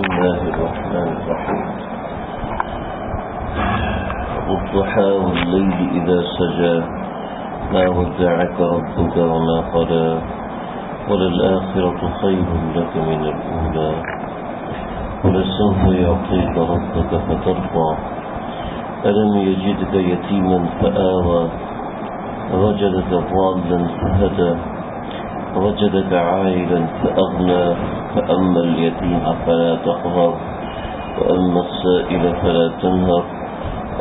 بسم الله الرحمن الرحيم والضحى والليل إذا سجى ما ودعك ربك وما قلى وللآخرة خير لك من الأولى ولسوف يعطيك ربك فترضى ألم يجدك يتيما فآوى وجدك ضالا فهدى وجدك عائلا فأغنى فأما اليتيم فلا تقهر وأما السائل فلا تنهر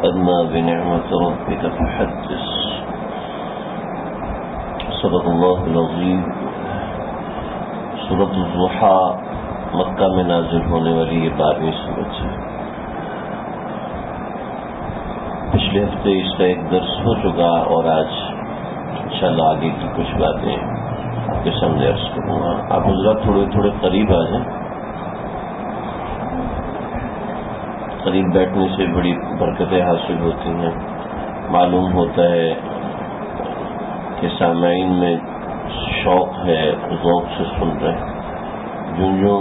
أما بنعمة ربك فحدث. صدق اللہ العظیم. سورۃ الضحیٰ مکہ میں نازل ہونے والی یہ 12ویں سورت ہے. پچھلے ہفتے اس کا ایک درس ہو چکا اور آج انشاءاللہ آگے کی کچھ باتیں آپ کے سامنے عرض کروں گا. آپ حضرات تھوڑے قریب آ جائیں. قریب بیٹھنے سے بڑی برکتیں حاصل ہوتی ہیں. معلوم ہوتا ہے کہ سامعین میں شوق ہے, ذوق سے سن رہے ہیں. جو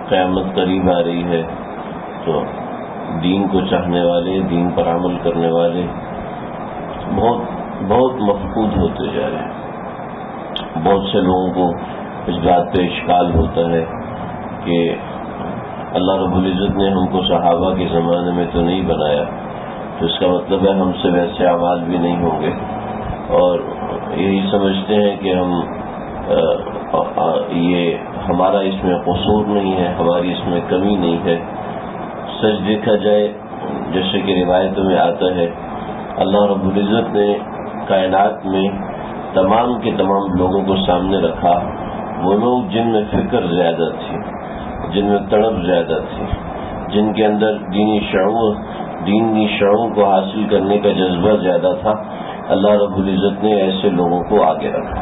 قیامت قریب آ رہی ہے تو دین کو چاہنے والے, دین پر عمل کرنے والے بہت مفقود ہوتے جا رہے ہیں. بہت سے لوگوں کو اس بات پہ اشکال ہوتا ہے کہ اللہ رب العزت نے ہم کو صحابہ کے زمانے میں تو نہیں بنایا, تو اس کا مطلب ہے ہم سے ویسے اعمال بھی نہیں ہوں گے, اور یہی سمجھتے ہیں کہ یہ ہمارا اس میں قصور نہیں ہے, ہماری اس میں کمی نہیں ہے. سچ دیکھا جائے جیسے کہ روایتوں میں آتا ہے, اللہ رب العزت نے کائنات میں تمام کے تمام لوگوں کو سامنے رکھا. وہ لوگ جن میں فکر زیادہ تھی, جن میں تڑپ زیادہ تھی, جن کے اندر دینی شعور کو حاصل کرنے کا جذبہ زیادہ تھا, اللہ رب العزت نے ایسے لوگوں کو آگے رکھا.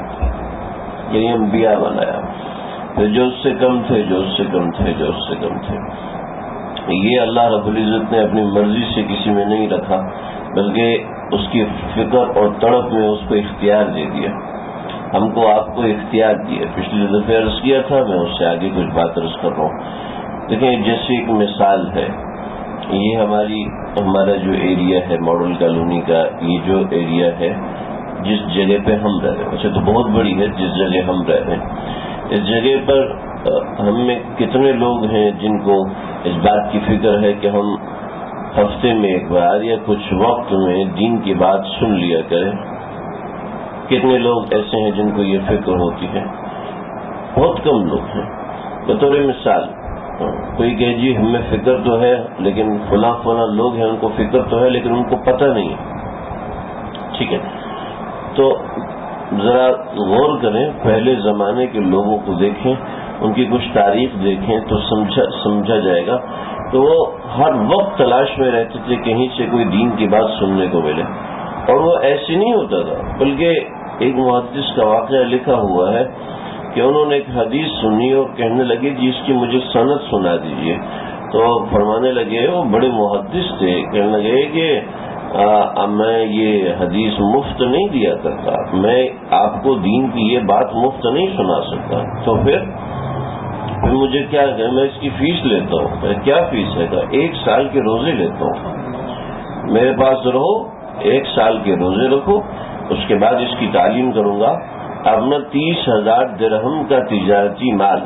یعنی انبیاء بنایا. پھر جو اس سے کم تھے, یہ اللہ رب العزت نے اپنی مرضی سے کسی میں نہیں رکھا, بلکہ اس کی فکر اور تڑپ میں اس کو اختیار دے دیا. ہم کو آپ کو اختیار دیا. پچھلی دفعہ عرض کیا تھا, میں اس سے آگے کچھ بات عرض کر رہا ہوں. دیکھیں, جیسے ایک مثال ہے, یہ ہمارا جو ایریا ہے ماڈل کالونی کا, یہ جو ایریا ہے جس جگہ پہ ہم رہ رہے ہیں, ویسے تو بہت بڑی ہے جس جگہ ہم رہ رہے ہیں, اس جگہ پر ہم میں کتنے لوگ ہیں جن کو اس بات کی فکر ہے کہ ہم ہفتے میں ایک بار یا کچھ وقت میں دین کی بات سن لیا کریں؟ کتنے لوگ ایسے ہیں جن کو یہ فکر ہوتی ہے؟ بہت کم لوگ ہیں. بطور مثال کوئی کہ جی ہمیں فکر تو ہے, لیکن فلاں لوگ ہیں ان کو فکر تو ہے لیکن ان کو پتہ نہیں ہے. ٹھیک ہے, تو ذرا غور کریں, پہلے زمانے کے لوگوں کو دیکھیں, ان کی کچھ تاریخ دیکھیں تو سمجھا جائے گا کہ وہ ہر وقت تلاش میں رہتے تھے کہیں سے کوئی دین کی بات سننے کو ملے. اور وہ ایسے نہیں ہوتا تھا, بلکہ ایک محدث کا واقعہ لکھا ہوا ہے کہ انہوں نے ایک حدیث سنی اور کہنے لگے جی اس کی مجھے سند سنا دیجئے. تو فرمانے لگے, وہ بڑے محدث تھے, کہنے لگے کہ میں یہ حدیث مفت نہیں دیا کرتا, میں آپ کو دین کی یہ بات مفت نہیں سنا سکتا. تو پھر مجھے کیا ہے, میں اس کی فیس لیتا ہوں. کیا فیس ہے؟ 1 سال کے روزے لیتا ہوں, میرے پاس رہو, 1 سال کے روزے رکھو, اس کے بعد اس کی تعلیم کروں گا. اب میں 30,000 درہم کا تجارتی مال,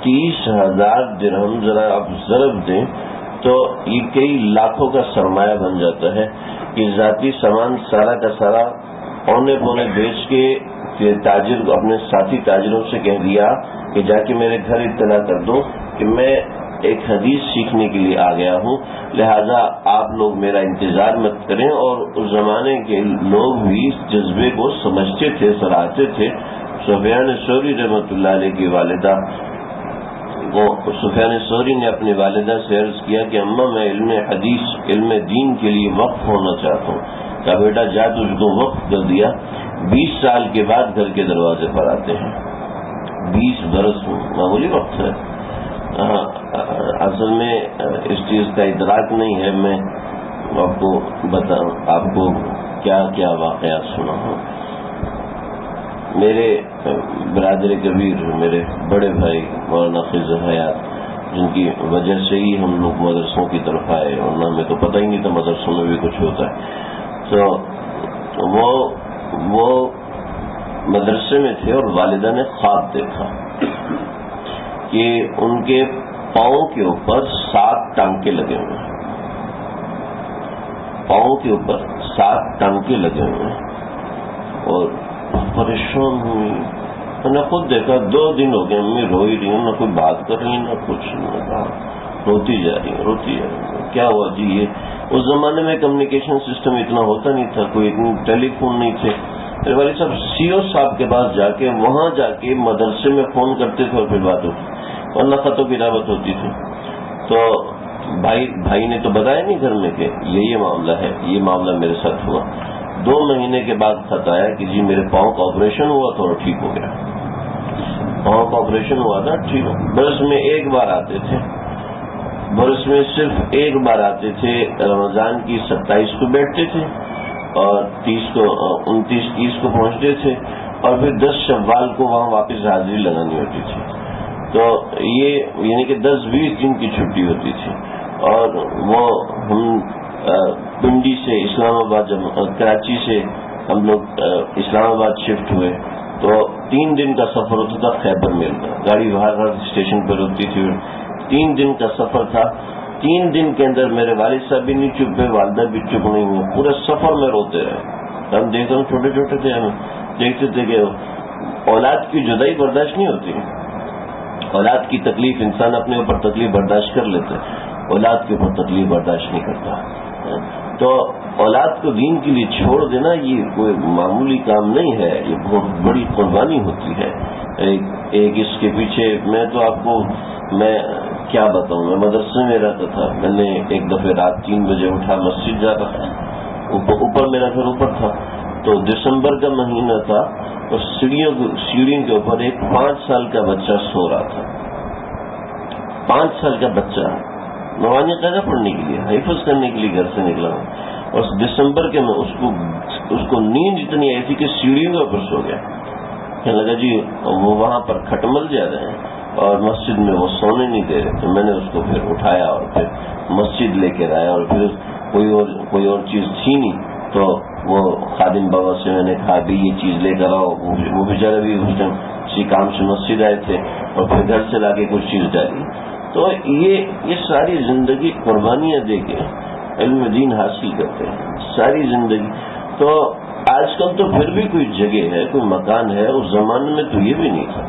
30,000 درہم ذرا آپ ضرب دیں تو یہ کئی لاکھوں کا سرمایہ بن جاتا ہے. کہ ذاتی سامان سارا کا سارا اونے پونے بیچ کے تاجر اپنے ساتھی تاجروں سے کہہ دیا کہ جا کے میرے گھر اطلاع کر دو کہ میں ایک حدیث سیکھنے کے لیے آ گیا ہوں, لہذا آپ لوگ میرا انتظار مت کریں. اور اس زمانے کے لوگ بھی اس جذبے کو سمجھتے تھے, سراہتے تھے. سفیان ثوری رحمۃ اللہ علیہ کی والدہ سفیان ثوری نے اپنی والدہ سے عرض کیا کہ اماں میں علم حدیث, علم دین کے لیے وقف ہونا چاہتا ہوں. کہا بیٹا جا, تجھ کو وقف کر دیا. 20 سال کے بعد گھر کے دروازے پر آتے ہیں. 20 برس معمولی وقت ہے. اصل میں اس چیز کا ادراک نہیں ہے. میں آپ کو بتاؤں, آپ کو کیا کیا واقعات سنا ہوں. میرے برادر کبیر میرے بڑے بھائی مولانا خضر حیات جن کی وجہ سے ہی ہم لوگ مدرسوں کی طرف آئے، ورنہ ہمیں تو پتہ ہی نہیں تھا مدرسوں میں بھی کچھ ہوتا ہے۔ تو وہ مدرسے میں تھے اور والدہ نے خواب دیکھا کہ ان کے پاؤں کے اوپر 7 ٹانکے لگے ہوئے ہیں، پاؤں کے اوپر 7 ٹانکے لگے ہوئے ہیں، اور پریشان ہوئی۔ میں نے خود دیکھا 2 دن ہو گئے، امی رو ہی رہی ہیں، نہ کوئی بات کر رہی ہیں نہ کچھ، نہ کہا، روتی جا رہی ہیں۔ کیا ہوا جی؟ یہ اس زمانے میں کمیونیکیشن سسٹم اتنا ہوتا نہیں تھا، کوئی اتنے ٹیلی فون نہیں تھے۔ میرے والد صاحب CO صاحب کے پاس جا کے وہاں جا کے مدرسے میں فون کرتے تھے اور پھر بات ہوتی، ورنہ خطوں کی دعوت ہوتی تھی۔ تو بھائی نے تو بتایا نہیں گھر میں کہ یہ معاملہ ہے، یہ معاملہ میرے ساتھ ہوا۔ 2 مہینے کے بعد خط آیا کہ جی میرے پاؤں کا آپریشن ہوا تھا اور ٹھیک ہو گیا۔ پاؤں کا آپریشن ہوا تھا، ٹھیک ہو۔ برس میں 1 بار آتے تھے، برس میں صرف 1 بار آتے تھے، رمضان کی 27 کو بیٹھتے تھے اور 29 30 کو پہنچتے تھے، اور پھر 10 شوال کو وہاں واپس حاضری لگانی ہوتی تھی۔ تو یہ یعنی کہ 10-20 دن کی چھٹی ہوتی تھی، اور وہ ہم پنڈی سے اسلام آباد، کراچی سے ہم لوگ اسلام آباد شفٹ ہوئے تو 3 دن کا سفر ہوتا تھا خیبر میل کا، گاڑی باہر اسٹیشن پر ہوتی تھی، 3 دن کا سفر تھا۔ 3 دن کے اندر میرے والد صاحب بھی نہیں چپ ہوئے، والدہ بھی چپ نہیں ہوئے، پورے سفر میں روتے رہے۔ ہم دیکھتے ہیں چھوٹے چھوٹے تھے، ہم دیکھتے تھے کہ اولاد کی جدائی برداشت نہیں ہوتی، اولاد کی تکلیف، انسان اپنے اوپر تکلیف برداشت کر لیتے، اولاد کے اوپر تکلیف برداشت نہیں کرتا۔ تو اولاد کو دین کے لیے چھوڑ دینا یہ کوئی معمولی کام نہیں ہے، یہ بہت بڑی قربانی ہوتی ہے۔ ایک اس کے پیچھے میں تو آپ کو میں کیا بتاؤں، میں مدرسے میں رہتا تھا، میں نے ایک دفعہ رات 3 بجے اٹھا، مسجد جا رہا تھا، اوپر میرا گھر اوپر تھا، تو دسمبر کا مہینہ تھا، اور سیڑھیوں کے اوپر ایک 5 سال کا بچہ سو رہا تھا، 5 سال کا بچہ نوانی قاعدہ پڑھنے کے لیے، حفظ کرنے کے لیے گھر سے نکلا ہوں، اور دسمبر کے میں اس کو نیند اتنی آئی تھی کہ سیڑھیوں کے اوپر سو گیا۔ کہنے لگا جی وہ وہاں پر کھٹمل زیادہ ہیں اور مسجد میں وہ سونے نہیں دے رہے، تو میں نے اس کو پھر اٹھایا اور پھر مسجد لے کے آیا، اور پھر کوئی اور چیز تھی نہیں، تو وہ خادم بابا سے میں نے کہا بھی یہ چیز لے کر آؤ، وہ بیچارے بھی اس دن کسی کام سے مسجد آئے تھے، اور پھر گھر سے لا کے کچھ چیز ڈالی۔ تو یہ ساری زندگی قربانیاں دے کے علم دین حاصل کرتے ہیں، ساری زندگی۔ تو آج کل تو پھر بھی کوئی جگہ ہے، کوئی مکان ہے، اس زمانے میں تو یہ بھی نہیں تھا۔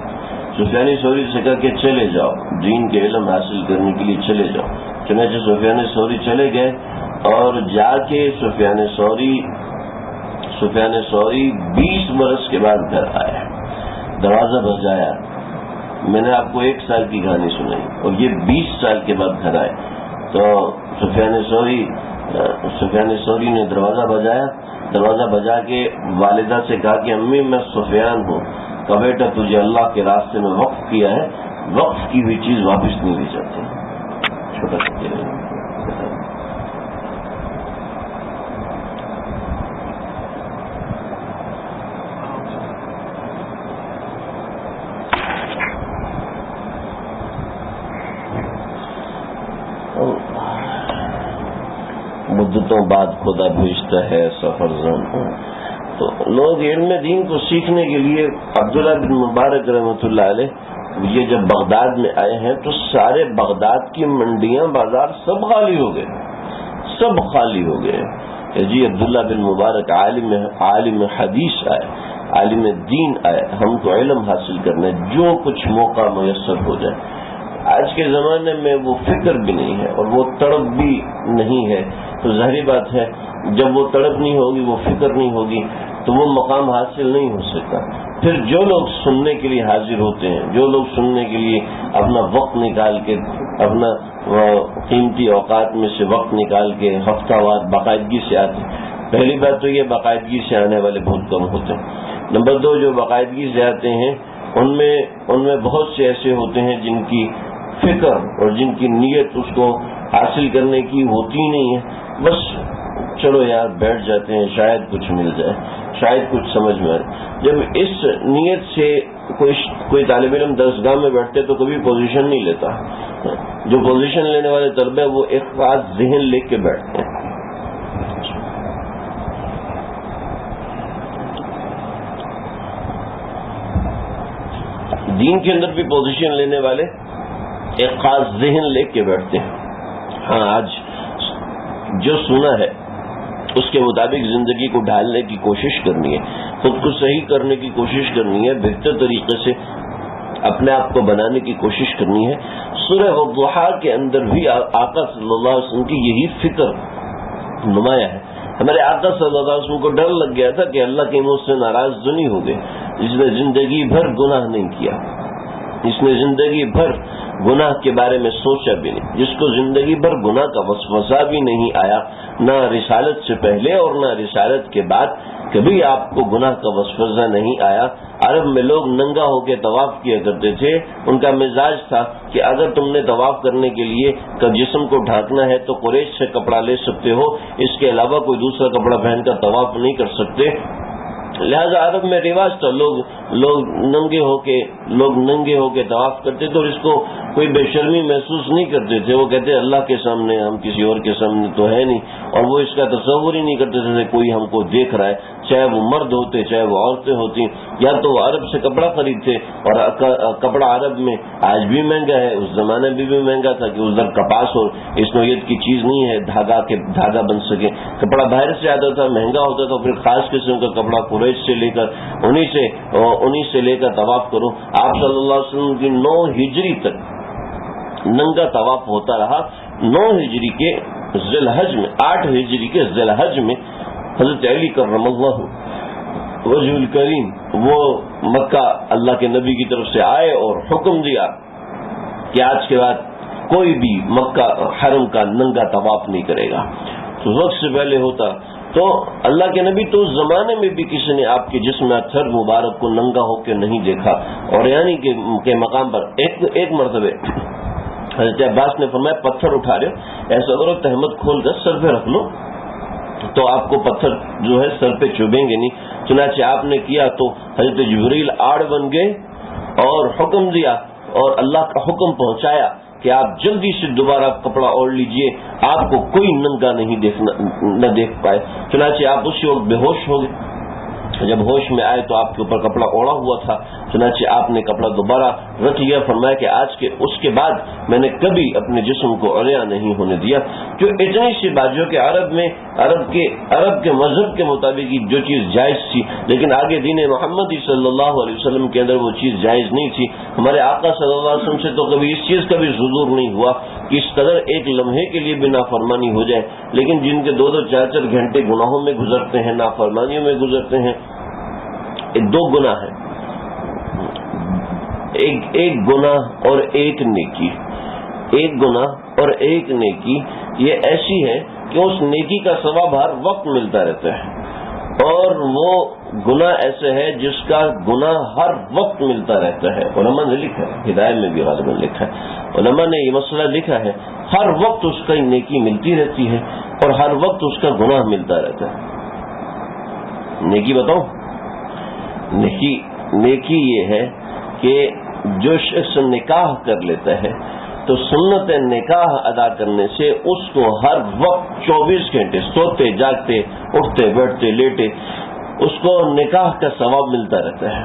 سفیان ثوری سے کہا کہ چلے جاؤ دین کے علم حاصل کرنے کے لیے، چلے جاؤ۔ چنانچہ سفیان ثوری چلے گئے، اور جا کے سفیان ثوری 20 برس کے بعد گھر آیا، دروازہ بجایا۔ میں نے آپ کو 1 سال کی کہانی سنائی، اور یہ 20 سال کے بعد گھر آئے۔ تو سفیان ثوری نے دروازہ بجایا، دروازہ بجا کے والدہ سے کہا کہ امی میں سفیان ہوں۔ کہا بیٹا تجھے اللہ کے راستے میں وقف کیا ہے، وقف کی ہوئی چیز واپس نہیں لی جاتی۔ چھوٹا سا مدتوں بعد خدا بھیجتا ہے سفر زن۔ تو لوگ علم دین کو سیکھنے کے لیے، عبداللہ بن مبارک رحمۃ اللہ علیہ یہ جب بغداد میں آئے ہیں تو سارے بغداد کی منڈیاں، بازار سب خالی ہو گئے، سب خالی ہو گئے کہ جی عبداللہ بن مبارک عالم حدیث آئے، عالم دین آئے، ہم کو علم حاصل کرنا، جو کچھ موقع میسر ہو جائے۔ آج کے زمانے میں وہ فکر بھی نہیں ہے اور وہ تڑپ بھی نہیں ہے، تو ظاہری بات ہے جب وہ تڑپ نہیں ہوگی، وہ فکر نہیں ہوگی، تو وہ مقام حاصل نہیں ہو سکتا۔ پھر جو لوگ سننے کے لیے حاضر ہوتے ہیں، جو لوگ سننے کے لیے اپنا وقت نکال کے، اپنا قیمتی اوقات میں سے وقت نکال کے ہفتہ وار باقاعدگی سے آتے ہیں، پہلی بات تو یہ باقاعدگی سے آنے والے بہت کم ہوتے ہیں۔ نمبر 2، جو باقاعدگی سے آتے ہیں ان میں بہت سے ایسے ہوتے ہیں جن کی فکر اور جن کی نیت اس کو حاصل کرنے کی ہوتی نہیں ہے، بس چلو یار بیٹھ جاتے ہیں، شاید کچھ مل جائے، شاید کچھ سمجھ میں آئے۔ جب اس نیت سے کوئی طالب علم درسگاہ میں بیٹھتے تو کبھی پوزیشن نہیں لیتا. جو پوزیشن لینے والے طلبے وہ ایک خاص ذہن لے کے بیٹھتے ہیں. دین کے اندر بھی پوزیشن لینے والے ایک خاص ذہن لے کے بیٹھتے ہیں. ہاں آج جو سنا ہے اس کے مطابق زندگی کو ڈھالنے کی کوشش کرنی ہے, خود کو صحیح کرنے کی کوشش کرنی ہے, بہتر طریقے سے اپنے آپ کو بنانے کی کوشش کرنی ہے. سورہ والضحیٰ کے اندر بھی آقا صلی اللہ علیہ وسلم کی یہی فکر نمایاں ہے. ہمارے آقا صلی اللہ علیہ وسلم کو ڈر لگ گیا تھا کہ اللہ کے منہ سے ناراض تو نہیں ہو گئے. جس نے زندگی بھر گناہ نہیں کیا, جس نے زندگی بھر گناہ کے بارے میں سوچا بھی نہیں, جس کو زندگی بھر گناہ کا وسوسہ بھی نہیں آیا, نہ رسالت سے پہلے اور نہ رسالت کے بعد کبھی آپ کو گناہ کا وسوسہ نہیں آیا. عرب میں لوگ ننگا ہو کے طواف کیا کرتے تھے. ان کا مزاج تھا کہ اگر تم نے طواف کرنے کے لیے جسم کو ڈھانکنا ہے تو قریش سے کپڑا لے سکتے ہو, اس کے علاوہ کوئی دوسرا کپڑا پہن کر طواف نہیں کر سکتے. لہذا عرب میں رواج تھا, لوگ ننگے ہو کے طواف کرتے تھے, اور اس کو کوئی بے شرمی محسوس نہیں کرتے تھے. وہ کہتے اللہ کے سامنے, ہم کسی اور کے سامنے تو ہے نہیں, اور وہ اس کا تصور ہی نہیں کرتے تھے کوئی ہم کو دیکھ رہا ہے, چاہے وہ مرد ہوتے چاہے وہ عورتیں ہوتی. یا تو وہ عرب سے کپڑا خریدتے, اور کپڑا عرب میں آج بھی مہنگا ہے, اس زمانے میں بھی مہنگا تھا کہ ادھر کپاس اور اس نوعیت کی چیز نہیں ہے دھاگا بن سکے. کپڑا باہر سے آتا تھا, مہنگا ہوتا تھا, پھر خاص قسم کا کپڑا قریش سے لے کر انہی سے لے کر طواف کرو. آپ صلی اللہ علیہ وسلم کی 9 ہجری تک ننگا طواف ہوتا رہا. 9 ہجری کے ذی الحج میں, 8 ہجری کے ذی الحج میں حضرت علی کرم اللہ وجہ الکریم وہ مکہ اللہ کے نبی کی طرف سے آئے اور حکم دیا کہ آج کے بعد کوئی بھی مکہ حرم کا ننگا طواف نہیں کرے گا. تو وقت سے پہلے ہوتا تو اللہ کے نبی تو اس زمانے میں بھی کسی نے آپ کے جسم اطہر مبارک کو ننگا ہو کے نہیں دیکھا. اور یعنی کہ مقام پر ایک مرتبہ حضرت عباس نے فرمایا پتھر اٹھا رہے ہو, ایسا کرو تہمت کھول کر سر پہ رکھ لو تو آپ کو پتھر جو ہے سر پہ چبھیں گے نہیں. چنانچہ آپ نے کیا تو حضرت جبریل آڑ بن گئے اور حکم دیا, اور اللہ کا حکم پہنچایا کہ آپ جلدی سے دوبارہ کپڑا اوڑھ لیجئے, آپ کو کوئی ننگا نہ دیکھ پائے. چنانچہ آپ اسی وقت بے ہوش ہو گئے. جب ہوش میں آئے تو آپ کے اوپر کپڑا اوڑھا ہوا تھا. چنانچہ آپ نے کپڑا دوبارہ رکھ لیا. فرمایا کہ اس کے بعد میں نے کبھی اپنے جسم کو عریاں نہیں ہونے دیا. جو اتنی سی بات جو کہ عرب کے مذہب کے مطابق جو چیز جائز تھی, لیکن آگے دین محمدی صلی اللہ علیہ وسلم کے اندر وہ چیز جائز نہیں تھی. ہمارے آقا صلی اللہ علیہ وسلم سے تو کبھی اس چیز کا بھی صدور نہیں ہوا کہ اس قدر ایک لمحے کے لیے بھی نافرمانی ہو جائے. لیکن جن کے 2-2 4-4 گھنٹے گناہوں میں گزرتے ہیں, نافرمانیوں میں گزرتے ہیں, 2 گناہ ہیں, ایک گناہ اور ایک نیکی. ایک گناہ اور ایک نیکی یہ ایسی ہے کہ اس نیکی کا ثواب ہر وقت ملتا رہتا ہے, اور وہ گناہ ایسے ہے جس کا گناہ ہر وقت ملتا رہتا ہے. علماء نے لکھا ہے, ہدایت میں بھی غالباً لکھا ہے, علماء نے یہ مسئلہ لکھا ہے, ہر وقت اس کا نیکی ملتی رہتی ہے اور ہر وقت اس کا گناہ ملتا رہتا ہے. نیکی بتاؤں, نیکی یہ ہے کہ جو شخص نکاح کر لیتا ہے تو سنت نکاح ادا کرنے سے اس کو ہر وقت 24 گھنٹے سوتے جاگتے اٹھتے بیٹھتے لیٹے اس کو نکاح کا ثواب ملتا رہتا ہے.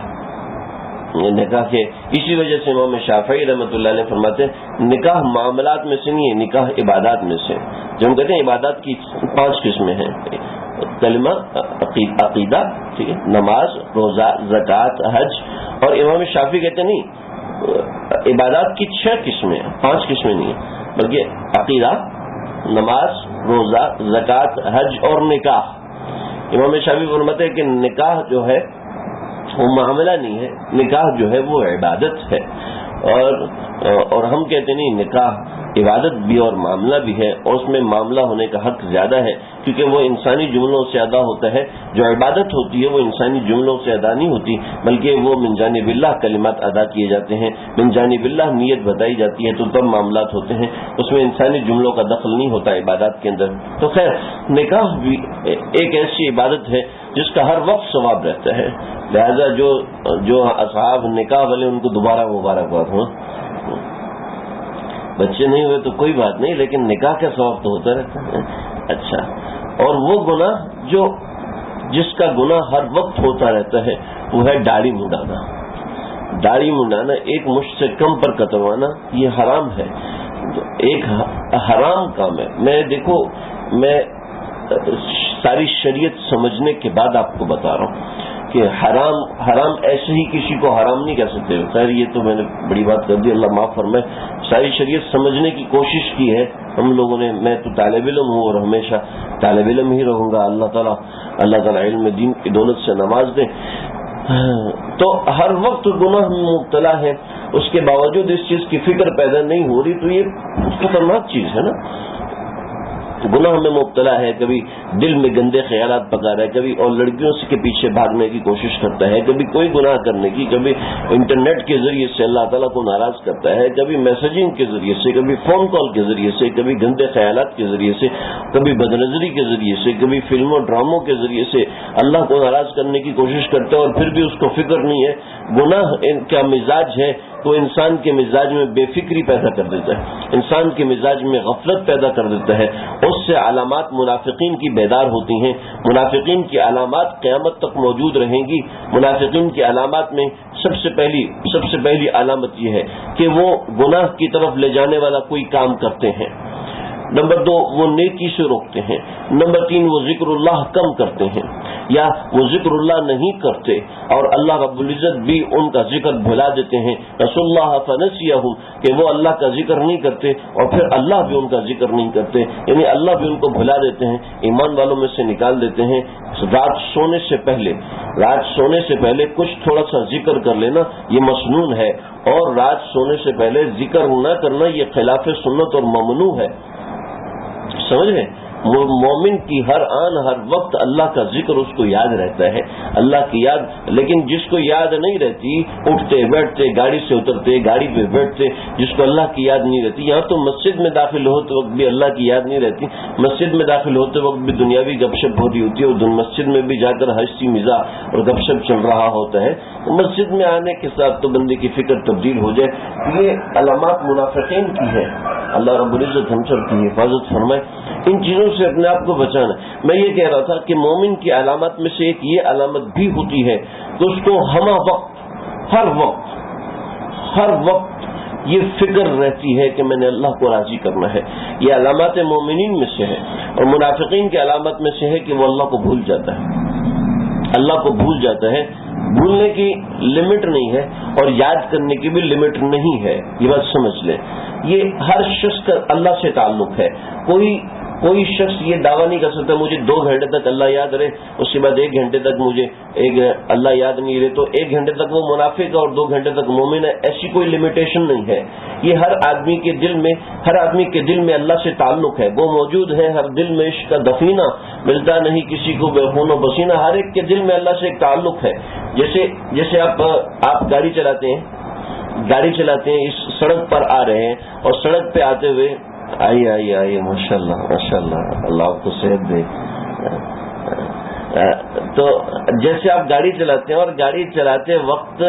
نکاح کے اسی وجہ سے امام شافعی رحمۃ اللہ علیہ فرماتے ہیں نکاح معاملات میں سے نہیں ہے, نکاح عبادات میں سے. جو ہم کہتے ہیں عبادات کی 5 قسمیں ہیں, کلمہ, عقیدہ, ٹھیک ہے, نماز, روزہ, زکوٰۃ, حج. اور امام شافعی کہتے ہیں نہیں, عبادات کی 6 قسمیں ہیں, 5 قسمیں نہیں ہیں, بلکہ عقیدہ, نماز, روزہ, زکوٰۃ, حج اور نکاح. امام شافعی فرماتے ہیں کہ نکاح جو ہے وہ معاملہ نہیں ہے, نکاح جو ہے وہ عبادت ہے. اور ہم کہتے نہیں, عبادت بھی اور معاملہ بھی ہے، اور اس میں معاملہ ہونے کا حق زیادہ ہے کیونکہ وہ انسانی جملوں سے ادا ہوتا ہے. جو عبادت ہوتی ہے وہ انسانی جملوں سے ادا نہیں ہوتی، بلکہ وہ من جانب اللہ کلمات ادا کیے جاتے ہیں، من جانب اللہ نیت بتائی جاتی ہے، تو تب معاملات ہوتے ہیں. اس میں انسانی جملوں کا دخل نہیں ہوتا عبادات کے اندر. تو خیر، نکاح بھی ایک ایسی عبادت ہے جس کا ہر وقت ثواب رہتا ہے. لہذا جو اصحاب نکاح والے ان کو دوبارہ مبارکباد ہو. بچے نہیں ہوئے تو کوئی بات نہیں، لیکن نکاح کا ثواب تو ہوتا رہتا ہے. اچھا، اور وہ گناہ جس کا گناہ ہر وقت ہوتا رہتا ہے وہ ہے داڑھی منڈانا. داڑھی منڈانا، ایک مشت سے کم پر کتروانا، یہ حرام ہے، ایک حرام کام ہے. میں ساری شریعت سمجھنے کے بعد آپ کو بتا رہا ہوں کہ حرام ایسے ہی کسی کو حرام نہیں کہہ سکتے. خیر یہ تو میں نے بڑی بات کر دی، اللہ معاف فرمائے. ساری شریعت سمجھنے کی کوشش کی ہے ہم لوگوں نے. میں تو طالب علم ہوں اور ہمیشہ طالب علم ہی رہوں گا. اللہ تعالیٰ علم دین کی دولت سے نواز دے. تو ہر وقت گناہ میں مبتلا ہے، اس کے باوجود اس چیز کی فکر پیدا نہیں ہو رہی، تو یہ خطرناک چیز ہے نا. گناہ میں مبتلا ہے، کبھی دل میں گندے خیالات پکا رہا ہے، کبھی اور لڑکیوں کے پیچھے بھاگنے کی کوشش کرتا ہے، کبھی کوئی گناہ کرنے کی، کبھی انٹرنیٹ کے ذریعے سے اللہ تعالیٰ کو ناراض کرتا ہے، کبھی میسجنگ کے ذریعے سے، کبھی فون کال کے ذریعے سے، کبھی گندے خیالات کے ذریعے سے، کبھی بدنظری کے ذریعے سے، کبھی فلموں ڈراموں کے ذریعے سے اللہ کو ناراض کرنے کی کوشش کرتا ہے، اور پھر بھی اس کو فکر نہیں ہے. گناہ کا مزاج ہے تو انسان کے مزاج میں بے فکری پیدا کر دیتا ہے، انسان کے مزاج میں غفلت پیدا کر دیتا ہے. اس سے علامات منافقین کی بیدار ہوتی ہیں. منافقین کی علامات قیامت تک موجود رہیں گی. منافقین کی علامات میں سب سے پہلی علامت یہ ہے کہ وہ گناہ کی طرف لے جانے والا کوئی کام کرتے ہیں. نمبر 2، وہ نیکی سے روکتے ہیں. نمبر 3، وہ ذکر اللہ کم کرتے ہیں، یا وہ ذکر اللہ نہیں کرتے اور اللہ رب العزت بھی ان کا ذکر بھلا دیتے ہیں. رسول اللہ فنسیہم، کہ وہ اللہ کا ذکر نہیں کرتے اور پھر اللہ بھی ان کا ذکر نہیں کرتے، یعنی اللہ بھی ان کو بھلا دیتے ہیں، ایمان والوں میں سے نکال دیتے ہیں. رات سونے سے پہلے کچھ تھوڑا سا ذکر کر لینا یہ مسنون ہے، اور رات سونے سے پہلے ذکر نہ کرنا یہ خلاف سنت اور ممنوع ہے. سمجھ گئے؟ مومن کی ہر آن ہر وقت اللہ کا ذکر اس کو یاد رہتا ہے، اللہ کی یاد. لیکن جس کو یاد نہیں رہتی، اٹھتے بیٹھتے، گاڑی سے اترتے، گاڑی پہ بیٹھتے، جس کو اللہ کی یاد نہیں رہتی. یہاں تو مسجد میں داخل ہوتے وقت بھی اللہ کی یاد نہیں رہتی، مسجد میں داخل ہوتے وقت بھی دنیاوی گپ شپ ہو رہی ہوتی ہے، اور مسجد میں بھی جا کر ہنسی مزاح اور گپ شپ چل رہا ہوتا ہے. مسجد میں آنے کے ساتھ تو بندے کی فکر تبدیل ہو جائے. یہ علامات منافقین کی ہے. اللہ رب العزت ہم سب کی حفاظت فرمائے. ان چیزوں سے اپنے آپ کو بچانا. میں یہ کہہ رہا تھا کہ مومن کی علامات میں سے ایک یہ علامت بھی ہوتی ہے کہ اس کو ہمہ وقت ہر وقت یہ فکر رہتی ہے کہ میں نے اللہ کو راضی کرنا ہے. یہ علامات مومنین میں سے ہے. اور منافقین کی علامت میں سے ہے کہ وہ اللہ کو بھول جاتا ہے. اللہ کو بھول جاتا ہے. بھولنے کی لمٹ نہیں ہے اور یاد کرنے کی بھی لمٹ نہیں ہے. یہ بات سمجھ لیں. یہ ہر شخص کا اللہ سے تعلق ہے. کوئی شخص یہ دعویٰ نہیں کر سکتا مجھے 2 گھنٹے تک اللہ یاد رہے، اس کے بعد 1 گھنٹے تک مجھے اللہ یاد نہیں رہے تو 1 گھنٹے تک وہ منافق ہے اور 2 گھنٹے تک مومن ہے. ایسی کوئی لمیٹیشن نہیں ہے. یہ ہر آدمی کے دل میں اللہ سے تعلق ہے، وہ موجود ہے. ہر دل میں عشق کا دفینہ ملتا نہیں کسی کو بے خون و پسینہ. ہر ایک کے دل میں اللہ سے ایک تعلق ہے. جیسے آپ گاڑی چلاتے ہیں، اس سڑک پر آ رہے ہیں اور سڑک پہ آتے ہوئے آئیے ماشاء اللہ اللہ آپ کو صحت دے. تو جیسے آپ گاڑی چلاتے ہیں اور گاڑی چلاتے وقت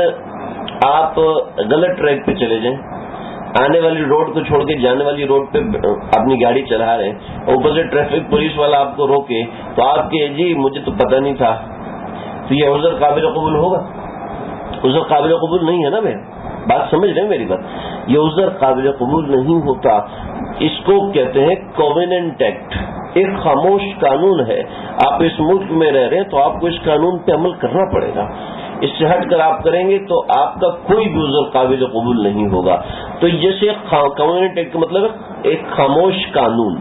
آپ غلط ٹریک پہ چلے جائیں، آنے والی روڈ کو چھوڑ کے جانے والی روڈ پہ اپنی گاڑی چلا رہے ہیں، اوپر سے ٹریفک پولیس والا آپ کو روکے تو آپ کے جی مجھے تو پتہ نہیں تھا، تو یہ عذر قابل قبول ہوگا؟ عذر قابل قبول نہیں ہے نا. میں بات سمجھ رہے ہیں میری بات؟ یہ عذر قابل قبول نہیں ہوتا. اس کو کہتے ہیں کوویننٹ ایکٹ. ایک خاموش قانون ہے. آپ اس ملک میں رہ رہے ہیں تو آپ کو اس قانون پہ عمل کرنا پڑے گا. اس سے ہٹ کر آپ کریں گے تو آپ کا کوئی بھی عذر قابل قبول نہیں ہوگا. تو جیسے کوویننٹ ایکٹ کا مطلب ایک خاموش قانون.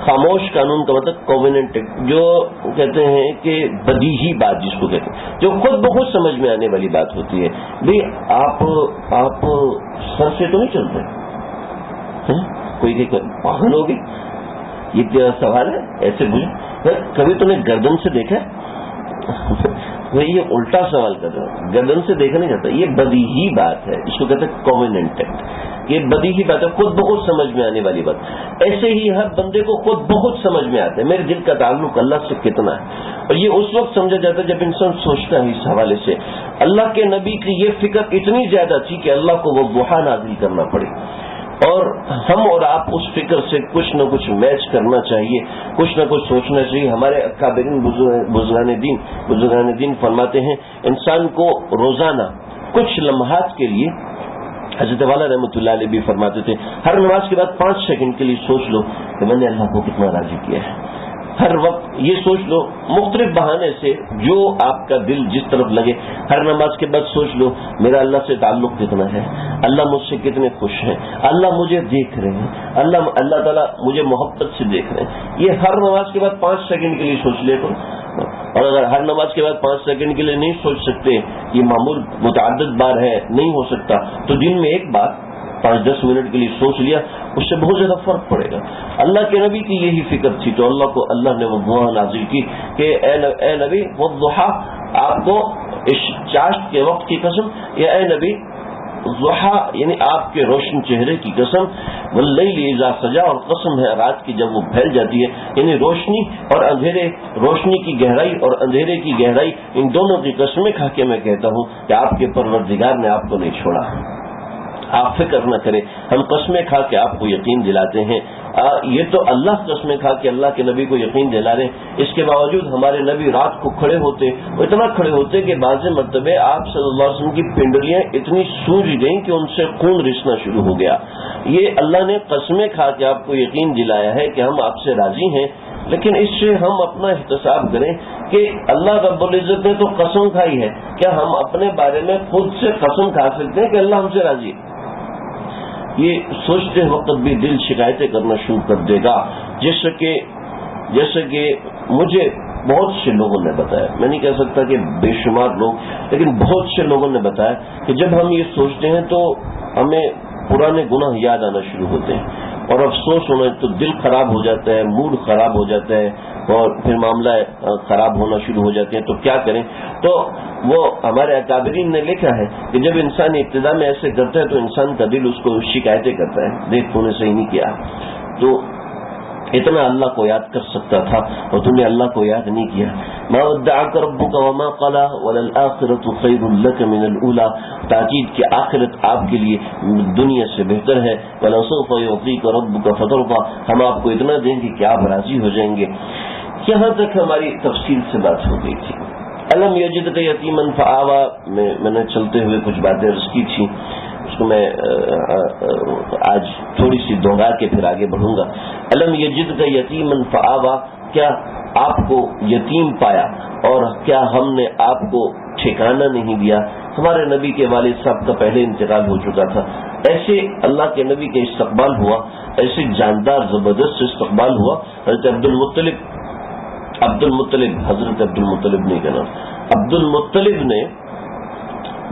خاموش قانون کا مطلب کوویننٹ ایکٹ، جو کہتے ہیں کہ بدیہی بات جس کو کہتے ہیں، جو خود بخود سمجھ میں آنے والی بات ہوتی ہے. بھئی آپ سر سے تو نہیں چلتے، کوئی کہ پاگل ہو گئی, یہ تیرا سوال ہے, ایسے پوچھے کبھی تم نے گردن سے دیکھا وہ یہ الٹا سوال کر رہا ہوں, گردن سے دیکھا نہیں جاتا, یہ بدیہی بات ہے, اس کو کہتے ہیں کامن ایکٹ, یہ بدیہی بات ہے, خود بخود سمجھ میں آنے والی بات. ایسے ہی ہر بندے کو خود بخود سمجھ میں آتا ہے میرے دل کا تعلق اللہ سے کتنا ہے, اور یہ اس وقت سمجھا جاتا ہے جب انسان سوچتا ہے اس حوالے سے. اللہ کے نبی کی یہ فکر اتنی زیادہ تھی کہ اللہ کو وہ ضحیٰ نازل کرنا پڑے, اور ہم اور آپ اس فکر سے کچھ نہ کچھ میچ کرنا چاہیے, کچھ نہ کچھ سوچنا چاہیے. ہمارے اکابرین بزرگان دین فرماتے ہیں انسان کو روزانہ کچھ لمحات کے لیے, حضرت والا رحمۃ اللہ علیہ بھی فرماتے تھے, ہر نماز کے بعد 5 سیکنڈ کے لیے سوچ لو کہ میں نے اللہ کو کتنا راضی کیا ہے. ہر وقت یہ سوچ لو, مختلف بہانے سے جو آپ کا دل جس طرف لگے, ہر نماز کے بعد سوچ لو میرا اللہ سے تعلق کتنا ہے, اللہ مجھ سے کتنے خوش ہیں, اللہ مجھے دیکھ رہے ہیں, اللہ تعالیٰ مجھے محبت سے دیکھ رہے ہیں. یہ ہر نماز کے بعد 5 سیکنڈ کے لیے سوچ لے کرو. اور اگر ہر نماز کے بعد 5 سیکنڈ کے لیے نہیں سوچ سکتے, یہ معمول متعدد بار ہے, نہیں ہو سکتا, تو دن میں ایک بار 5-10 منٹ کے لیے سوچ لیا, اس سے بہت زیادہ فرق پڑے گا. اللہ کے نبی کی یہی فکر تھی, تو اللہ نے وہ ضحیٰ نازل کی کہ اے نبی وہ ضحیٰ, آپ کو اس چاشت کے وقت کی قسم, یا اے نبی ضحیٰ یعنی آپ کے روشن چہرے کی قسم, واللیل اذا سجا, اور قسم ہے رات کی جب وہ پھیل جاتی ہے, یعنی روشنی اور اندھیرے, روشنی کی گہرائی اور اندھیرے کی گہرائی, ان دونوں کی قسمیں کھا کے میں کہتا ہوں کہ آپ کے پروردگار نے آپ کو نہیں چھوڑا. آپ فکر نہ کریں, ہم قسمیں کھا کے آپ کو یقین دلاتے ہیں. یہ تو اللہ قسمیں کھا کے اللہ کے نبی کو یقین دلا رہے ہیں. اس کے باوجود ہمارے نبی رات کو کھڑے ہوتے, وہ اتنا کھڑے ہوتے کہ بعض مرتبہ آپ صلی اللہ علیہ وسلم کی پنڈلیاں اتنی سوج گئیں کہ ان سے خون رسنا شروع ہو گیا. یہ اللہ نے قسمیں کھا کے آپ کو یقین دلایا ہے کہ ہم آپ سے راضی ہیں. لیکن اس سے ہم اپنا احتساب کریں کہ اللہ رب العزت نے تو قسم کھائی ہے, کیا ہم اپنے بارے میں خود سے قسم کھا سکتے ہیں کہ اللہ ہم سے راضی ہے؟ یہ سوچتے وقت بھی دل شکایتیں کرنا شروع کر دے گا. جیسے کہ مجھے بہت سے لوگوں نے بتایا, میں نہیں کہہ سکتا کہ بے شمار لوگ, لیکن بہت سے لوگوں نے بتایا کہ جب ہم یہ سوچتے ہیں تو ہمیں پرانے گناہ یاد آنا شروع ہوتے ہیں, اور افسوس ہونا تو دل خراب ہو جاتا ہے, موڈ خراب ہو جاتا ہے, اور پھر معاملہ خراب ہونا شروع ہو جاتے ہیں. تو کیا کریں؟ تو وہ ہمارے اکابرین نے لکھا ہے کہ جب انسان ابتدا میں ایسے کرتا ہے تو انسان کا دل اس کو شکایتیں کرتا ہے, دیکھ تو نے صحیح نہیں کیا, تو اتنا اللہ کو یاد کر سکتا تھا اور تم نے اللہ کو یاد نہیں کیا. ما ودعك ربك وما قلى وللآخرة خير لك من الأولى, تاکید کہ آخرت آپ کے لیے دنیا سے بہتر ہے. ولسوف يعطيك ربك فترضى, ہم آپ کو اتنا دیں گے کہ آپ راضی ہو جائیں گے. یہاں تک ہماری تفصیل سے بات ہو گئی تھی. الم یجدک یتیما فآوی میں نے چلتے ہوئے کچھ باتیں عرض کی تھی, اس کو میں آج تھوڑی سی دوہرا کے پھر آگے بڑھوں گا. الم یجدک یتیما فآوی, کیا آپ کو یتیم پایا اور کیا ہم نے آپ کو ٹھکانہ نہیں دیا؟ ہمارے نبی کے والد صاحب کا پہلے انتقال ہو چکا تھا. ایسے اللہ کے نبی کا استقبال ہوا, ایسے جاندار زبردست استقبال ہوا. حضرت عبد المطلب حضرت عبد المطلب نہیں کہنا, عبد المطلب نے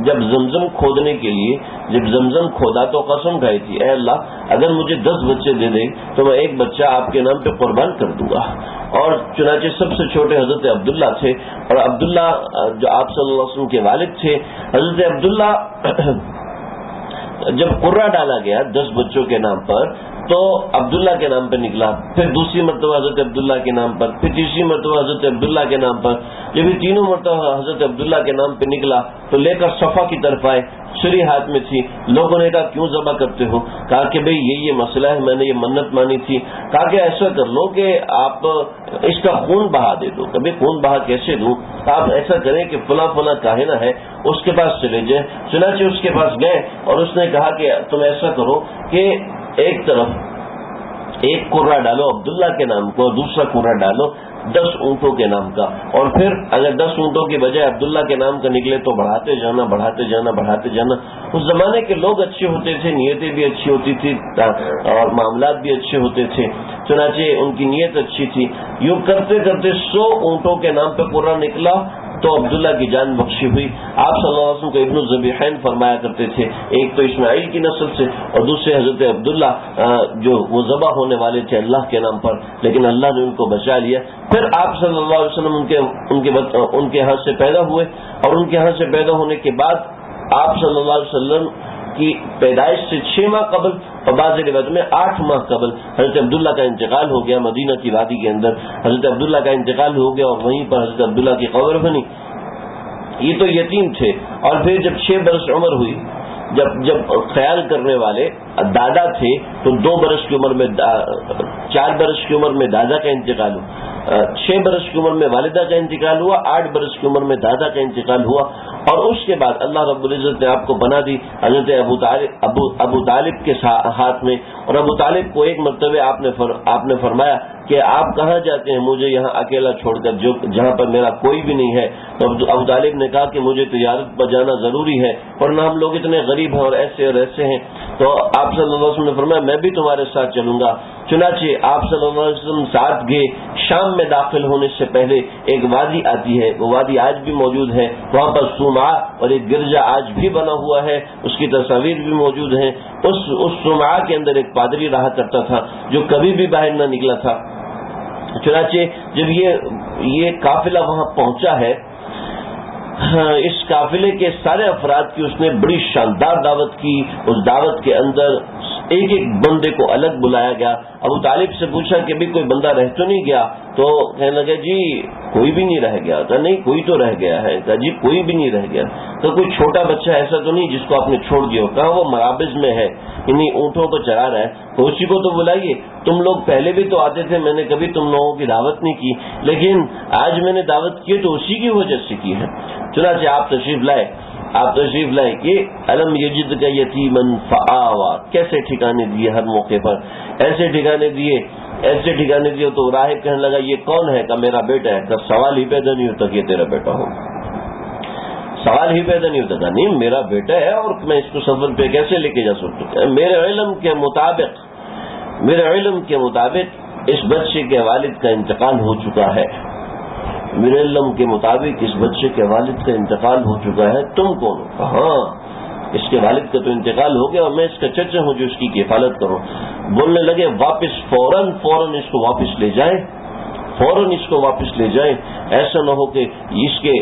جب زمزم کھودنے کے لیے جب زمزم کھودا تو قسم کھائی تھی, اے اللہ اگر مجھے 10 بچے دے دے تو میں ایک بچہ آپ کے نام پہ قربان کر دوں گا. اور چنانچہ سب سے چھوٹے حضرت عبداللہ تھے, اور عبداللہ جو آپ صلی اللہ علیہ وسلم کے والد تھے, حضرت عبداللہ جب قرہ ڈالا گیا 10 بچوں کے نام پر تو عبداللہ کے نام پہ نکلا, پھر دوسری مرتبہ حضرت عبداللہ کے نام پر, پھر تیسری مرتبہ حضرت عبداللہ کے نام پر. جب یہ تینوں مرتبہ حضرت عبداللہ کے نام پہ نکلا تو لے کر صفا کی طرف آئے, چھری ہاتھ میں تھی. لوگوں نے کہا کیوں ذبح کرتے ہو؟ کہا کہ بھئی یہ مسئلہ ہے, میں نے یہ منت مانی تھی. کہا کہ ایسا کر لو کہ آپ اس کا خون بہا دے دو. کبھی خون بہا کیسے دوں؟ آپ ایسا کریں کہ فلاں فلاں کاہنہ ہے اس کے پاس چلے جائیں. چنانچہ اس کے پاس گئے اور اس نے کہا کہ تم ایسا کرو کہ ایک طرف ایک قرہ ڈالو عبداللہ کے نام کو, اور دوسرا قرہ ڈالو 10 اونٹوں کے نام کا, اور پھر اگر 10 اونٹوں کی بجائے عبداللہ کے نام کا نکلے تو بڑھاتے جانا بڑھاتے جانا بڑھاتے جانا. اس زمانے کے لوگ اچھے ہوتے تھے, نیتیں بھی اچھی ہوتی تھی اور معاملات بھی اچھے ہوتے تھے, چنانچہ ان کی نیت اچھی تھی. یوں کرتے کرتے 100 اونٹوں کے نام پہ قرہ نکلا. تو عبداللہ کی جان بخشی ہوئی. آپ صلی اللہ علیہ وسلم کو ابن الذبیحین فرمایا کرتے تھے, ایک تو اسماعیل کی نسل سے اور دوسرے حضرت عبداللہ جو وہ ذبح ہونے والے تھے اللہ کے نام پر, لیکن اللہ نے ان کو بچا لیا. پھر آپ صلی اللہ علیہ وسلم ان کے ہاں سے پیدا ہوئے, اور ان کے ہاں سے پیدا ہونے کے بعد آپ صلی اللہ علیہ وسلم کی پیدائش سے 6 ماہ قبل اور بعض روایت میں 8 ماہ قبل حضرت عبداللہ کا انتقال ہو گیا. مدینہ کی وادی کے اندر حضرت عبداللہ کا انتقال ہو گیا اور وہیں پر حضرت عبداللہ کی قبر بنی. یہ تو یتیم تھے. اور پھر جب 6 برس عمر ہوئی, جب خیال کرنے والے دادا تھے تو 2 برس کی عمر میں 4 برس کی عمر میں دادا کا انتقال ہوا, 6 برس کی عمر میں والدہ کا انتقال ہوا, 8 برس کی عمر میں دادا کا انتقال ہوا. اور اس کے بعد اللہ رب العزت نے آپ کو بنا دی حضرت ابو طالب کے ہاتھ میں. اور ابو طالب کو ایک مرتبہ آپ نے فرمایا کہ آپ کہاں جاتے ہیں مجھے یہاں اکیلا چھوڑ کر, جہاں پر میرا کوئی بھی نہیں ہے. تو ابو طالب نے کہا کہ مجھے تجارت پر جانا ضروری ہے, ورنہ ہم لوگ اتنے غریب ہیں اور ایسے ہیں. تو آپ صلی اللہ علیہ وسلم نے فرمایا میں بھی تمہارے ساتھ چلوں گا. چنانچہ آپ صلی اللہ علیہ وسلم ساتھ گئے. شام میں داخل ہونے سے پہلے ایک وادی آتی ہے, وہ وادی آج بھی موجود ہے. وہاں پر صومعہ اور ایک گرجا آج بھی بنا ہوا ہے, اس کی تصاویر بھی موجود ہیں. اس صومعہ کے اندر ایک پادری رہا کرتا تھا جو کبھی بھی باہر نہ نکلا تھا. چنانچہ جب یہ قافلہ وہاں پہنچا ہے, اس قافلے کے سارے افراد کی اس نے بڑی شاندار دعوت کی. اس دعوت کے اندر ایک بندے کو الگ بلایا گیا. ابو طالب سے پوچھا کہ بھی کوئی بندہ رہ تو نہیں گیا؟ تو کہنے لگے جی کوئی بھی نہیں رہ گیا. کہا نہیں کوئی تو رہ گیا ہے. کہا جی کوئی بھی نہیں رہ گیا. تو کوئی چھوٹا بچہ ایسا تو نہیں جس کو آپ نے چھوڑ دیا ہو؟ کہا وہ مرابض میں ہے, انہیں اونٹوں کو چرا رہا ہے. تو اسی کو تو بلائیے. تم لوگ پہلے بھی تو آتے تھے, میں نے کبھی تم لوگوں کی دعوت نہیں کی, لیکن آج میں نے دعوت کی تو اسی کی وجہ سے کی ہے. چنانچہ آپ تشریف لائے کہ الم یجد کا یتیما فآوا, کیسے ٹھکانے دیے ہر موقع پر, ایسے ٹھکانے دیے. تو راہب کہنے لگا یہ کون ہے؟ کہ میرا بیٹا ہے. کہ سوال ہی پیدا نہیں ہوتا کہ تیرا بیٹا ہو, سوال ہی پیدا نہیں ہوتا. نہیں میرا بیٹا ہے اور میں اس کو سفر پہ کیسے لے کے جا سکتا ہوں؟ میرے علم کے مطابق اس بچے کے والد کا انتقال ہو چکا ہے. میرے علم کے مطابق اس بچے کے والد کا انتقال ہو چکا ہے. تم کون ہو؟ ہاں اس کے والد کا تو انتقال ہو گیا اور میں اس کا چچا ہوں جو اس کی کفالت کروں. بولنے لگے واپس فوراً اس کو واپس لے جائیں. ایسا نہ ہو کہ اس کے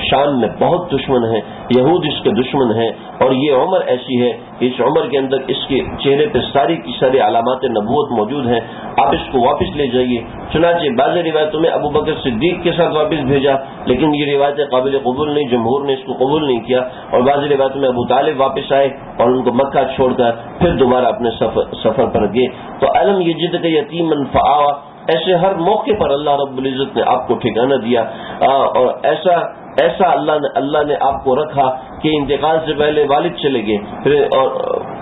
شام میں بہت دشمن ہیں, یہود اس کے دشمن ہیں, اور یہ عمر ایسی ہے کہ اس عمر کے اندر اس کے چہرے پہ ساری کی ساری علامات نبوت موجود ہیں. آپ اس کو واپس لے جائیے. چنانچہ بعض روایتوں میں ابو بکر صدیق کے ساتھ واپس بھیجا, لیکن یہ روایتیں قابل قبول نہیں, جمہور نے اس کو قبول نہیں کیا. اور بعض روایتوں میں ابو طالب واپس آئے اور ان کو مکہ چھوڑ کر پھر دوبارہ اپنے سفر پر گئے. تو الم یجد یتیما فآوا, ایسے ہر موقع پر اللہ رب العزت نے آپ کو ٹھکانہ دیا, اور ایسا اللہ نے آپ کو رکھا کہ انتقال سے پہلے والد چلے گئے, پھر اور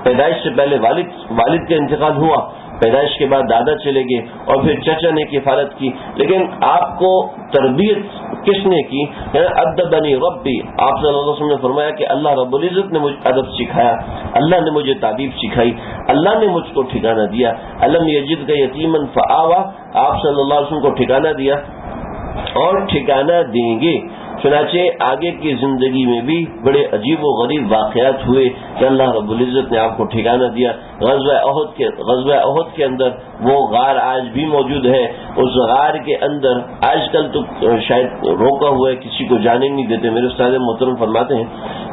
پیدائش سے پہلے والد کا انتقال ہوا, پیدائش کے بعد دادا چلے گئے, اور پھر چچا نے کفالت کی. لیکن آپ کو تربیت کس نے کی؟ ادبنی ربی. آپ صلی اللہ علیہ وسلم نے فرمایا کہ اللہ رب العزت نے مجھے ادب سکھایا, اللہ نے مجھے تعریف سکھائی, اللہ نے مجھ کو ٹھکانہ دیا. الم یجد کا یتیما فآوا, آپ صلی اللہ علیہ وسلم کو ٹھکانہ دیا اور ٹھکانہ دیں گے. چنانچہ آگے کی زندگی میں بھی بڑے عجیب و غریب واقعات ہوئے کہ اللہ رب العزت نے آپ کو ٹھکانہ دیا. غزوہ احد کے اندر وہ غار آج بھی موجود ہے. اس غار کے اندر آج کل تو شاید روکا ہوا ہے, کسی کو جانے نہیں دیتے. میرے استاد محترم فرماتے ہیں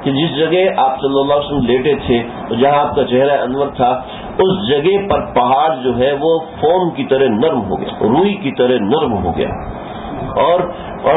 کہ جس جگہ آپ صلی اللہ علیہ وسلم لیٹے تھے, جہاں آپ کا چہرہ انور تھا, اس جگہ پر پہاڑ جو ہے وہ فوم کی طرح نرم ہو گیا, روئی کی طرح نرم ہو گیا. اور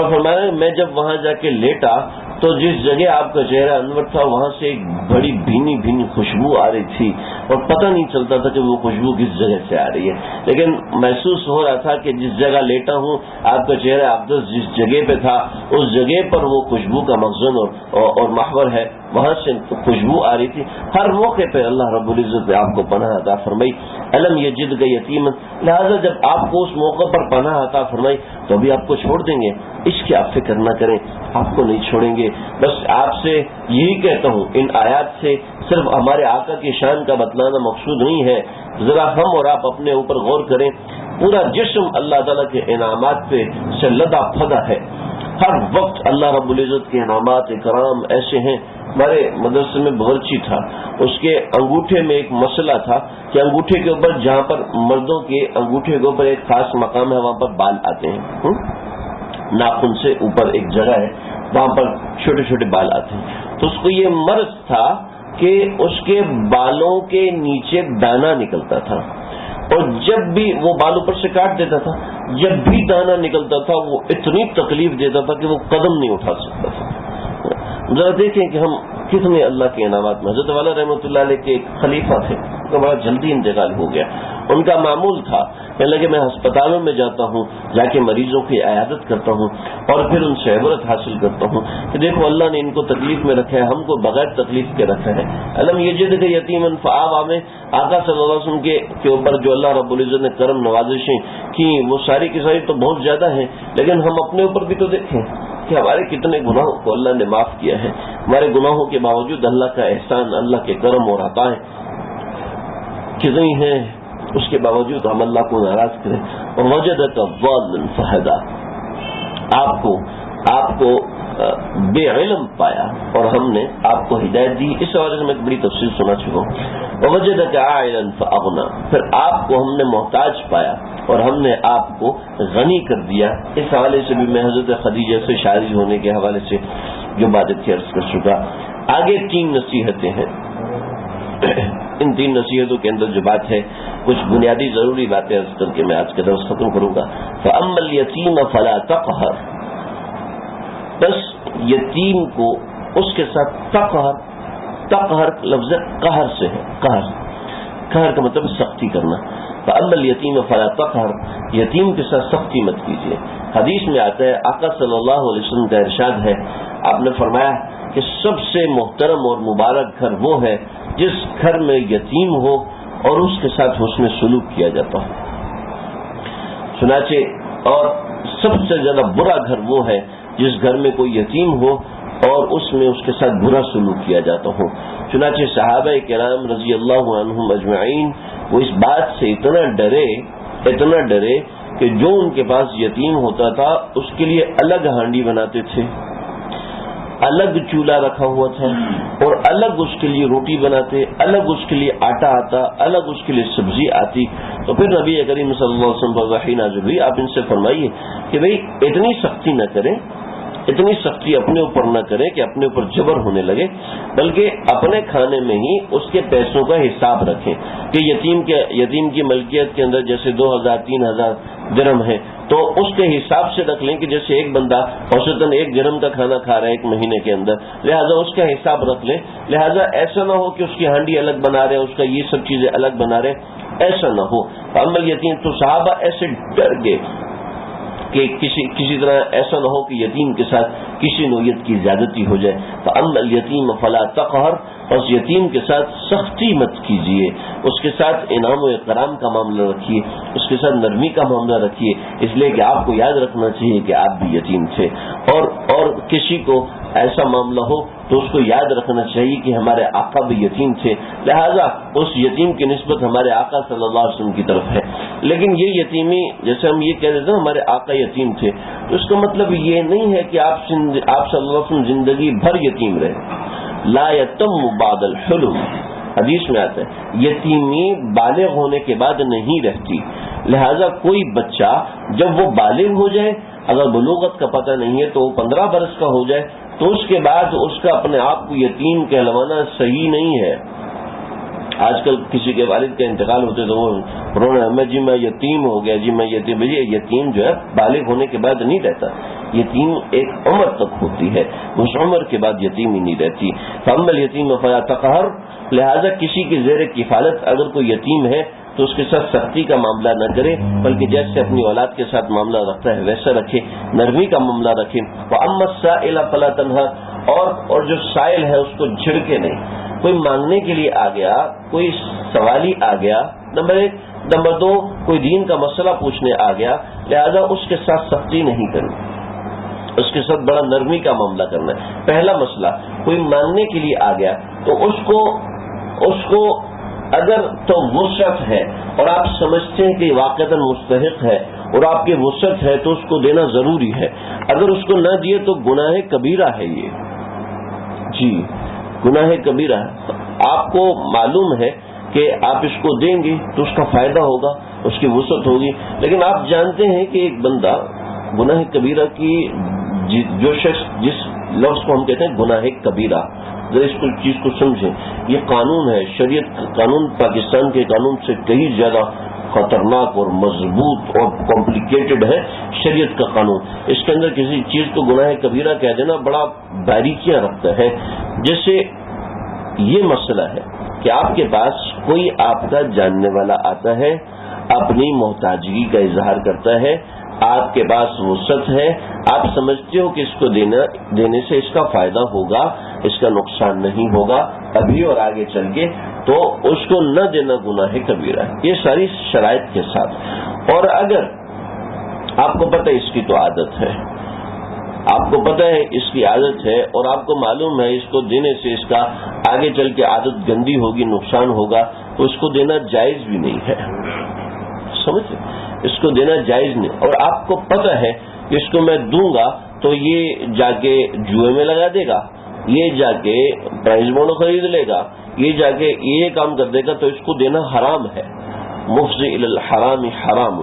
فرمایا میں جب وہاں جا کے لیٹا تو جس جگہ آپ کا چہرہ انور تھا وہاں سے ایک بڑی بھینی خوشبو آ رہی تھی, اور پتہ نہیں چلتا تھا کہ وہ خوشبو کس جگہ سے آ رہی ہے, لیکن محسوس ہو رہا تھا کہ جس جگہ لیٹا ہوں آپ کا چہرہ اقدس جس جگہ پہ تھا اس جگہ پر وہ خوشبو کا مخزن اور محور ہے, وہاں سے خوشبو آ رہی تھی. ہر موقع پہ اللہ رب العزت نے آپ کو پناہ عطا فرمائی. الم یجد کا یتیما, لہٰذا جب آپ کو اس موقع پر پناہ عطا فرمائی تو ابھی آپ کو چھوڑ دیں گے, اس کی آپ فکر نہ کریں, آپ کو نہیں چھوڑیں گے. بس آپ سے یہی کہتا ہوں, ان آیات سے صرف ہمارے آقا کی شان کا بتلانا مقصود نہیں ہے. ذرا ہم اور آپ اپنے اوپر غور کریں. پورا جسم اللہ تعالیٰ کے انعامات پہ سے لدا پھدا ہے. ہر وقت اللہ رب العزت کے انعامات اکرام ایسے ہیں. ہمارے مدرسے میں باورچی تھا, اس کے انگوٹھے میں ایک مسئلہ تھا کہ انگوٹھے کے اوپر, جہاں پر مردوں کے انگوٹھے کے اوپر ایک خاص مقام ہے, وہاں پر بال آتے ہیں, ناخن سے اوپر ایک جگہ ہے, وہاں پر چھوٹے چھوٹے بال آتے ہیں. تو اس کو یہ مرض تھا کہ اس کے بالوں کے نیچے دانا نکلتا تھا, اور جب بھی وہ بال اوپر سے کاٹ دیتا تھا, جب بھی دانا نکلتا تھا وہ اتنی تکلیف دیتا تھا کہ وہ قدم نہیں اٹھا سکتا تھا. ذرا دیکھیں کہ ہم کتنے اللہ کے انعامات میں. حضرت والا رحمۃ اللہ علیہ کے ایک خلیفہ تھے, ان کا بڑا جلدی انتقال ہو گیا. ان کا معمول تھا کہنے لگے میں ہسپتالوں میں جاتا ہوں, جا کے مریضوں کی عیادت کرتا ہوں, اور پھر ان سے عبرت حاصل کرتا ہوں کہ دیکھو اللہ نے ان کو تکلیف میں رکھا ہے, ہم کو بغیر تکلیف کے رکھا ہے. علم یجد کے یتیم فآویٰ میں آقا صلی اللہ علیہ وسلم کے اوپر جو اللہ رب العزت نے کرم نوازشیں کی وہ ساری کی ساری تو بہت زیادہ ہیں, لیکن ہم اپنے اوپر بھی تو دیکھیں کہ ہمارے کتنے گناہوں کو اللہ نے معاف کیا ہے. ہمارے گناہوں کے باوجود اللہ کا احسان, اللہ کے کرم اور عطائیں کتنی ہیں, اس کے باوجود ہم اللہ کو ناراض کریں. اور وجدک ضالا فہدی, آپ کو بے علم پایا اور ہم نے آپ کو ہدایت دی. اس حوالے سے میں ایک بڑی تفصیل سنا چکا ہوں. وجدک عائلا فاغنی, پھر آپ کو ہم نے محتاج پایا اور ہم نے آپ کو غنی کر دیا. اس حوالے سے بھی میں حضرت خدیجہ سے شادی ہونے کے حوالے سے جو باتیں تھی عرض کر چکا. آگے 3 نصیحتیں ہیں. ان 3 نصیحتوں کے اندر جو بات ہے, کچھ بنیادی ضروری باتیں عرض کر کے میں آج کا درس ختم کروں گا. فَأَمَّا الْيَتِيمَ فَلَا تَقْهَرْ, بس یتیم کو اس کے ساتھ تقہر لفظ قہر سے ہے. قہر کا مطلب سختی کرنا. فَأَمَّا الْيَتِيمَ فَلَا تَقْهَرْ, یتیم کے ساتھ سختی مت کیجیے. حدیث میں آتا ہے, آقا صلی اللہ علیہ وسلم کا ارشاد ہے, آپ نے فرمایا کہ سب سے محترم اور مبارک گھر وہ ہے جس گھر میں یتیم ہو اور اس کے ساتھ حسن سلوک کیا جاتا ہو. چنانچہ اور سب سے زیادہ برا گھر وہ ہے جس گھر میں کوئی یتیم ہو اور اس میں اس کے ساتھ برا سلوک کیا جاتا ہو. چنانچہ صحابہ کرام رضی اللہ عنہم اجمعین وہ اس بات سے اتنا ڈرے کہ جو ان کے پاس یتیم ہوتا تھا اس کے لیے الگ ہانڈی بناتے تھے, الگ چولہا رکھا ہوا تھا, اور الگ اس کے لیے روٹی بناتے, الگ اس کے لیے آٹا آتا, الگ اس کے لیے سبزی آتی. تو پھر نبی کریم صلی اللہ علیہ وسلم پر وحی نازل ہوئی, آپ ان سے فرمائیے کہ بھئی اتنی سختی نہ کریں, اتنی سختی اپنے اوپر نہ کریں کہ اپنے اوپر جبر ہونے لگے, بلکہ اپنے کھانے میں ہی اس کے پیسوں کا حساب رکھیں کہ یتیم کی ملکیت کے اندر جیسے 2000-3000 درہم ہے تو اس کے حساب سے رکھ لیں کہ جیسے ایک بندہ اوسطاً 1 درہم کا کھانا کھا رہا ہے 1 مہینے کے اندر, لہذا اس کا حساب رکھ لیں. لہذا ایسا نہ ہو کہ اس کی ہانڈی الگ بنا رہے, اس کا یہ سب چیزیں الگ بنا رہے, ایسا نہ ہو. عمل یتیم, تو صحابہ ایسے ڈر گئے کہ کسی طرح ایسا نہ ہو کہ یتیم کے ساتھ کسی نوعیت کی زیادتی ہو جائے. فَأَمَّا الْيَتِيمَ فَلَا تَقْهَرْ, اس یتیم کے ساتھ سختی مت کیجیے, اس کے ساتھ انعام و اکرام کا معاملہ رکھیے, اس کے ساتھ نرمی کا معاملہ رکھیے, اس لیے کہ آپ کو یاد رکھنا چاہیے کہ آپ بھی یتیم تھے. اور کسی کو ایسا معاملہ ہو تو اس کو یاد رکھنا چاہیے کہ ہمارے آقا بھی یتیم تھے, لہذا اس یتیم کی نسبت ہمارے آقا صلی اللہ علیہ وسلم کی طرف ہے. لیکن یہ یتیمی, جیسے ہم یہ کہہ دیتے ہیں ہمارے آقا یتیم تھے, تو اس کا مطلب یہ نہیں ہے کہ آپ صلی اللہ علیہ وسلم زندگی بھر یتیم رہے. لا یتم بعد الحلم, حدیث میں آتا ہے یتیمی بالغ ہونے کے بعد نہیں رہتی. لہذا کوئی بچہ جب وہ بالغ ہو جائے, اگر بلوغت کا پتہ نہیں ہے تو وہ 15 برس کا ہو جائے, تو اس کے بعد اس کا اپنے آپ کو یتیم کہلوانا صحیح نہیں ہے. آج کل کسی کے والد کا انتقال ہوتے تو وہ رونا, جی میں یتیم ہو گیا, جی میں یتیم. یتیم جو ہے بالغ ہونے کے بعد نہیں رہتا, یتیم ایک عمر تک ہوتی ہے, اس عمر کے بعد یتیم ہی نہیں رہتی. فَأَمَّا الْيَتِيمَ فَلَا تَقْهَرْ, لہذا کسی کی زیر کفالت اگر کوئی یتیم ہے تو اس کے ساتھ سختی کا معاملہ نہ کرے, بلکہ جیسے اپنی اولاد کے ساتھ معاملہ رکھتا ہے ویسا رکھے, نرمی کا معاملہ رکھے. وَأَمَّا السَّائِلَ فَلَا تَنْهَرْ, اور جو سائل ہے اس کو جھڑکے نہیں. کوئی مانگنے کے لیے آ گیا, کوئی سوالی آ گیا, نمبر 1. نمبر 2, کوئی دین کا مسئلہ پوچھنے آ گیا, لہذا اس کے ساتھ سختی نہیں کرنی, اس کے ساتھ بڑا نرمی کا معاملہ کرنا ہے. پہلا مسئلہ, کوئی مانگنے کے لیے آ گیا تو اس کو اگر تو وسعت ہے اور آپ سمجھتے ہیں کہ واقعتاً مستحق ہے, اور آپ کی وسعت ہے تو اس کو دینا ضروری ہے. اگر اس کو نہ دیے تو گناہ کبیرہ ہے یہ. جی گناہ کبیرہ ہے. آپ کو معلوم ہے کہ آپ اس کو دیں گے تو اس کا فائدہ ہوگا, اس کی وسعت ہوگی, لیکن آپ جانتے ہیں کہ ایک بندہ گناہ کبیرہ کی جو شخص جس لفظ کو ہم کہتے ہیں گناہ کبیرہ, ذرا اس چیز کو سمجھیں. یہ قانون ہے, شریعت کا قانون پاکستان کے قانون سے کہیں زیادہ خطرناک اور مضبوط اور کمپلیکیٹڈ ہے شریعت کا قانون. اس کے اندر کسی چیز کو گناہ کبیرہ کہہ دینا بڑا باریکیاں رکھتا ہے. جیسے یہ مسئلہ ہے کہ آپ کے پاس کوئی آپ کا جاننے والا آتا ہے, اپنی محتاجگی کا اظہار کرتا ہے, آپ کے پاس وسعت ہے, آپ سمجھتے ہو کہ اس کو دینے سے اس کا فائدہ ہوگا, اس کا نقصان نہیں ہوگا ابھی اور آگے چل کے, تو اس کو نہ دینا گناہ کبیرہ ہے. یہ ساری شرائط کے ساتھ. اور اگر آپ کو پتہ ہے اس کی تو عادت ہے, آپ کو پتہ ہے اس کی عادت ہے, اور آپ کو معلوم ہے اس کو دینے سے اس کا آگے چل کے عادت گندی ہوگی, نقصان ہوگا, تو اس کو دینا جائز بھی نہیں ہے. سمجھتے, اس کو دینا جائز نہیں. اور آپ کو پتہ ہے کہ اس کو میں دوں گا تو یہ جا کے جوئے میں لگا دے گا, یہ جا کے پرائز بونڈ خرید لے گا, یہ جا کے یہ کام کر دے گا, تو اس کو دینا حرام ہے. مفضی الی الحرام حرام,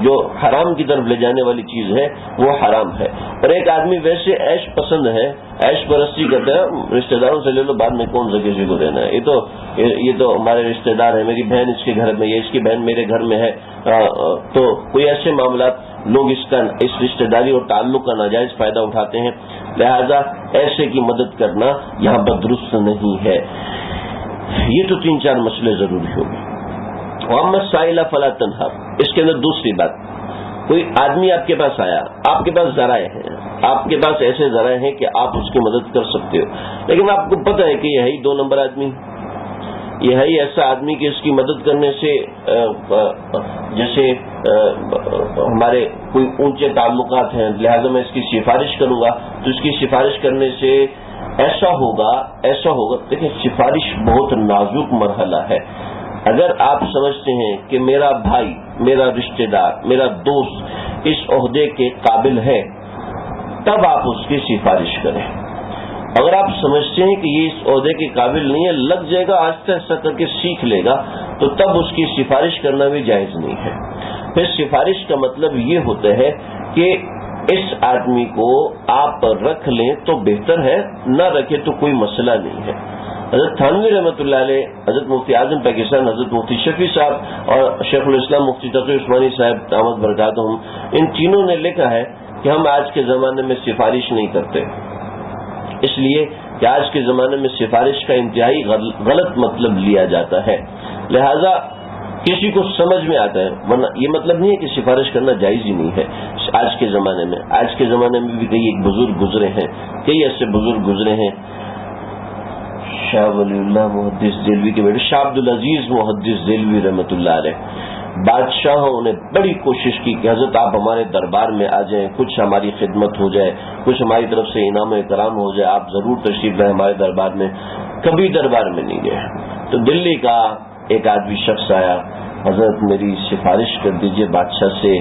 جو حرام کی طرف لے جانے والی چیز ہے وہ حرام ہے. اور ایک آدمی ویسے عیش پسند ہے, عیش پرستی کرتا ہے, رشتہ داروں سے لے لو, بعد میں کون سا کسی کو دینا ہے, یہ تو ہمارے رشتہ دار ہیں, میری بہن اس کے گھر میں, یہ اس کی بہن میرے گھر میں ہے, تو کوئی ایسے معاملات لوگ اس رشتہ داری اور تعلق کا ناجائز فائدہ اٹھاتے ہیں. لہذا ایسے کی مدد کرنا یہاں پر درست نہیں ہے. یہ تو 3-4 مسئلے ضروری ہوگی. محمد سائلہ فلا تنہر, اس کے اندر دوسری بات, کوئی آدمی آپ کے پاس آیا, آپ کے پاس ذرائع ہیں, آپ کے پاس ایسے ذرائع ہیں کہ آپ اس کی مدد کر سکتے ہو, لیکن آپ کو پتہ ہے کہ یہ ہے ہی 2 نمبر آدمی, یہ ہے ہی ایسا آدمی کہ اس کی مدد کرنے سے جیسے ہمارے کوئی اونچے تعلقات ہیں, لہذا میں اس کی سفارش کروں گا تو اس کی سفارش کرنے سے ایسا ہوگا. دیکھیں, سفارش بہت نازک مرحلہ ہے. اگر آپ سمجھتے ہیں کہ میرا بھائی, میرا رشتہ دار, میرا دوست اس عہدے کے قابل ہے, تب آپ اس کی سفارش کریں. اگر آپ سمجھتے ہیں کہ یہ اس عہدے کے قابل نہیں ہے, لگ جائے گا, آہستہ آہستہ کر کے سیکھ لے گا, تو تب اس کی سفارش کرنا بھی جائز نہیں ہے. پھر سفارش کا مطلب یہ ہوتا ہے کہ اس آدمی کو آپ رکھ لیں تو بہتر ہے, نہ رکھے تو کوئی مسئلہ نہیں ہے. حضرت تھانوی رحمۃ اللہ علیہ, حضرت مفتی اعظم پاکستان حضرت مفتی شفیع صاحب اور شیخ الاسلام مفتی تقی عثمانی صاحب دامت برکاتہم, ان تینوں نے لکھا ہے کہ ہم آج کے زمانے میں سفارش نہیں کرتے, اس لیے کہ آج کے زمانے میں سفارش کا انتہائی غلط مطلب لیا جاتا ہے. لہذا کسی کو سمجھ میں آتا ہے, ورنہ یہ مطلب نہیں ہے کہ سفارش کرنا جائز ہی نہیں ہے آج کے زمانے میں. آج کے زمانے میں بھی کئی بزرگ گزرے ہیں, کئی ایسے بزرگ گزرے ہیں. شاہ ولی اللہ محدث دہلوی کے بیٹے شاہ عبد العزیز محدث دہلوی رحمۃ اللہ علیہ, بادشاہوں نے بڑی کوشش کی کہ حضرت آپ ہمارے دربار میں آ جائیں, کچھ ہماری خدمت ہو جائے, کچھ ہماری طرف سے انعام و اکرام ہو جائے, آپ ضرور تشریف لائیں ہمارے دربار میں. کبھی دربار میں نہیں گئے. تو دلی کا ایک آدمی شخص آیا, حضرت میری سفارش کر دیجئے بادشاہ سے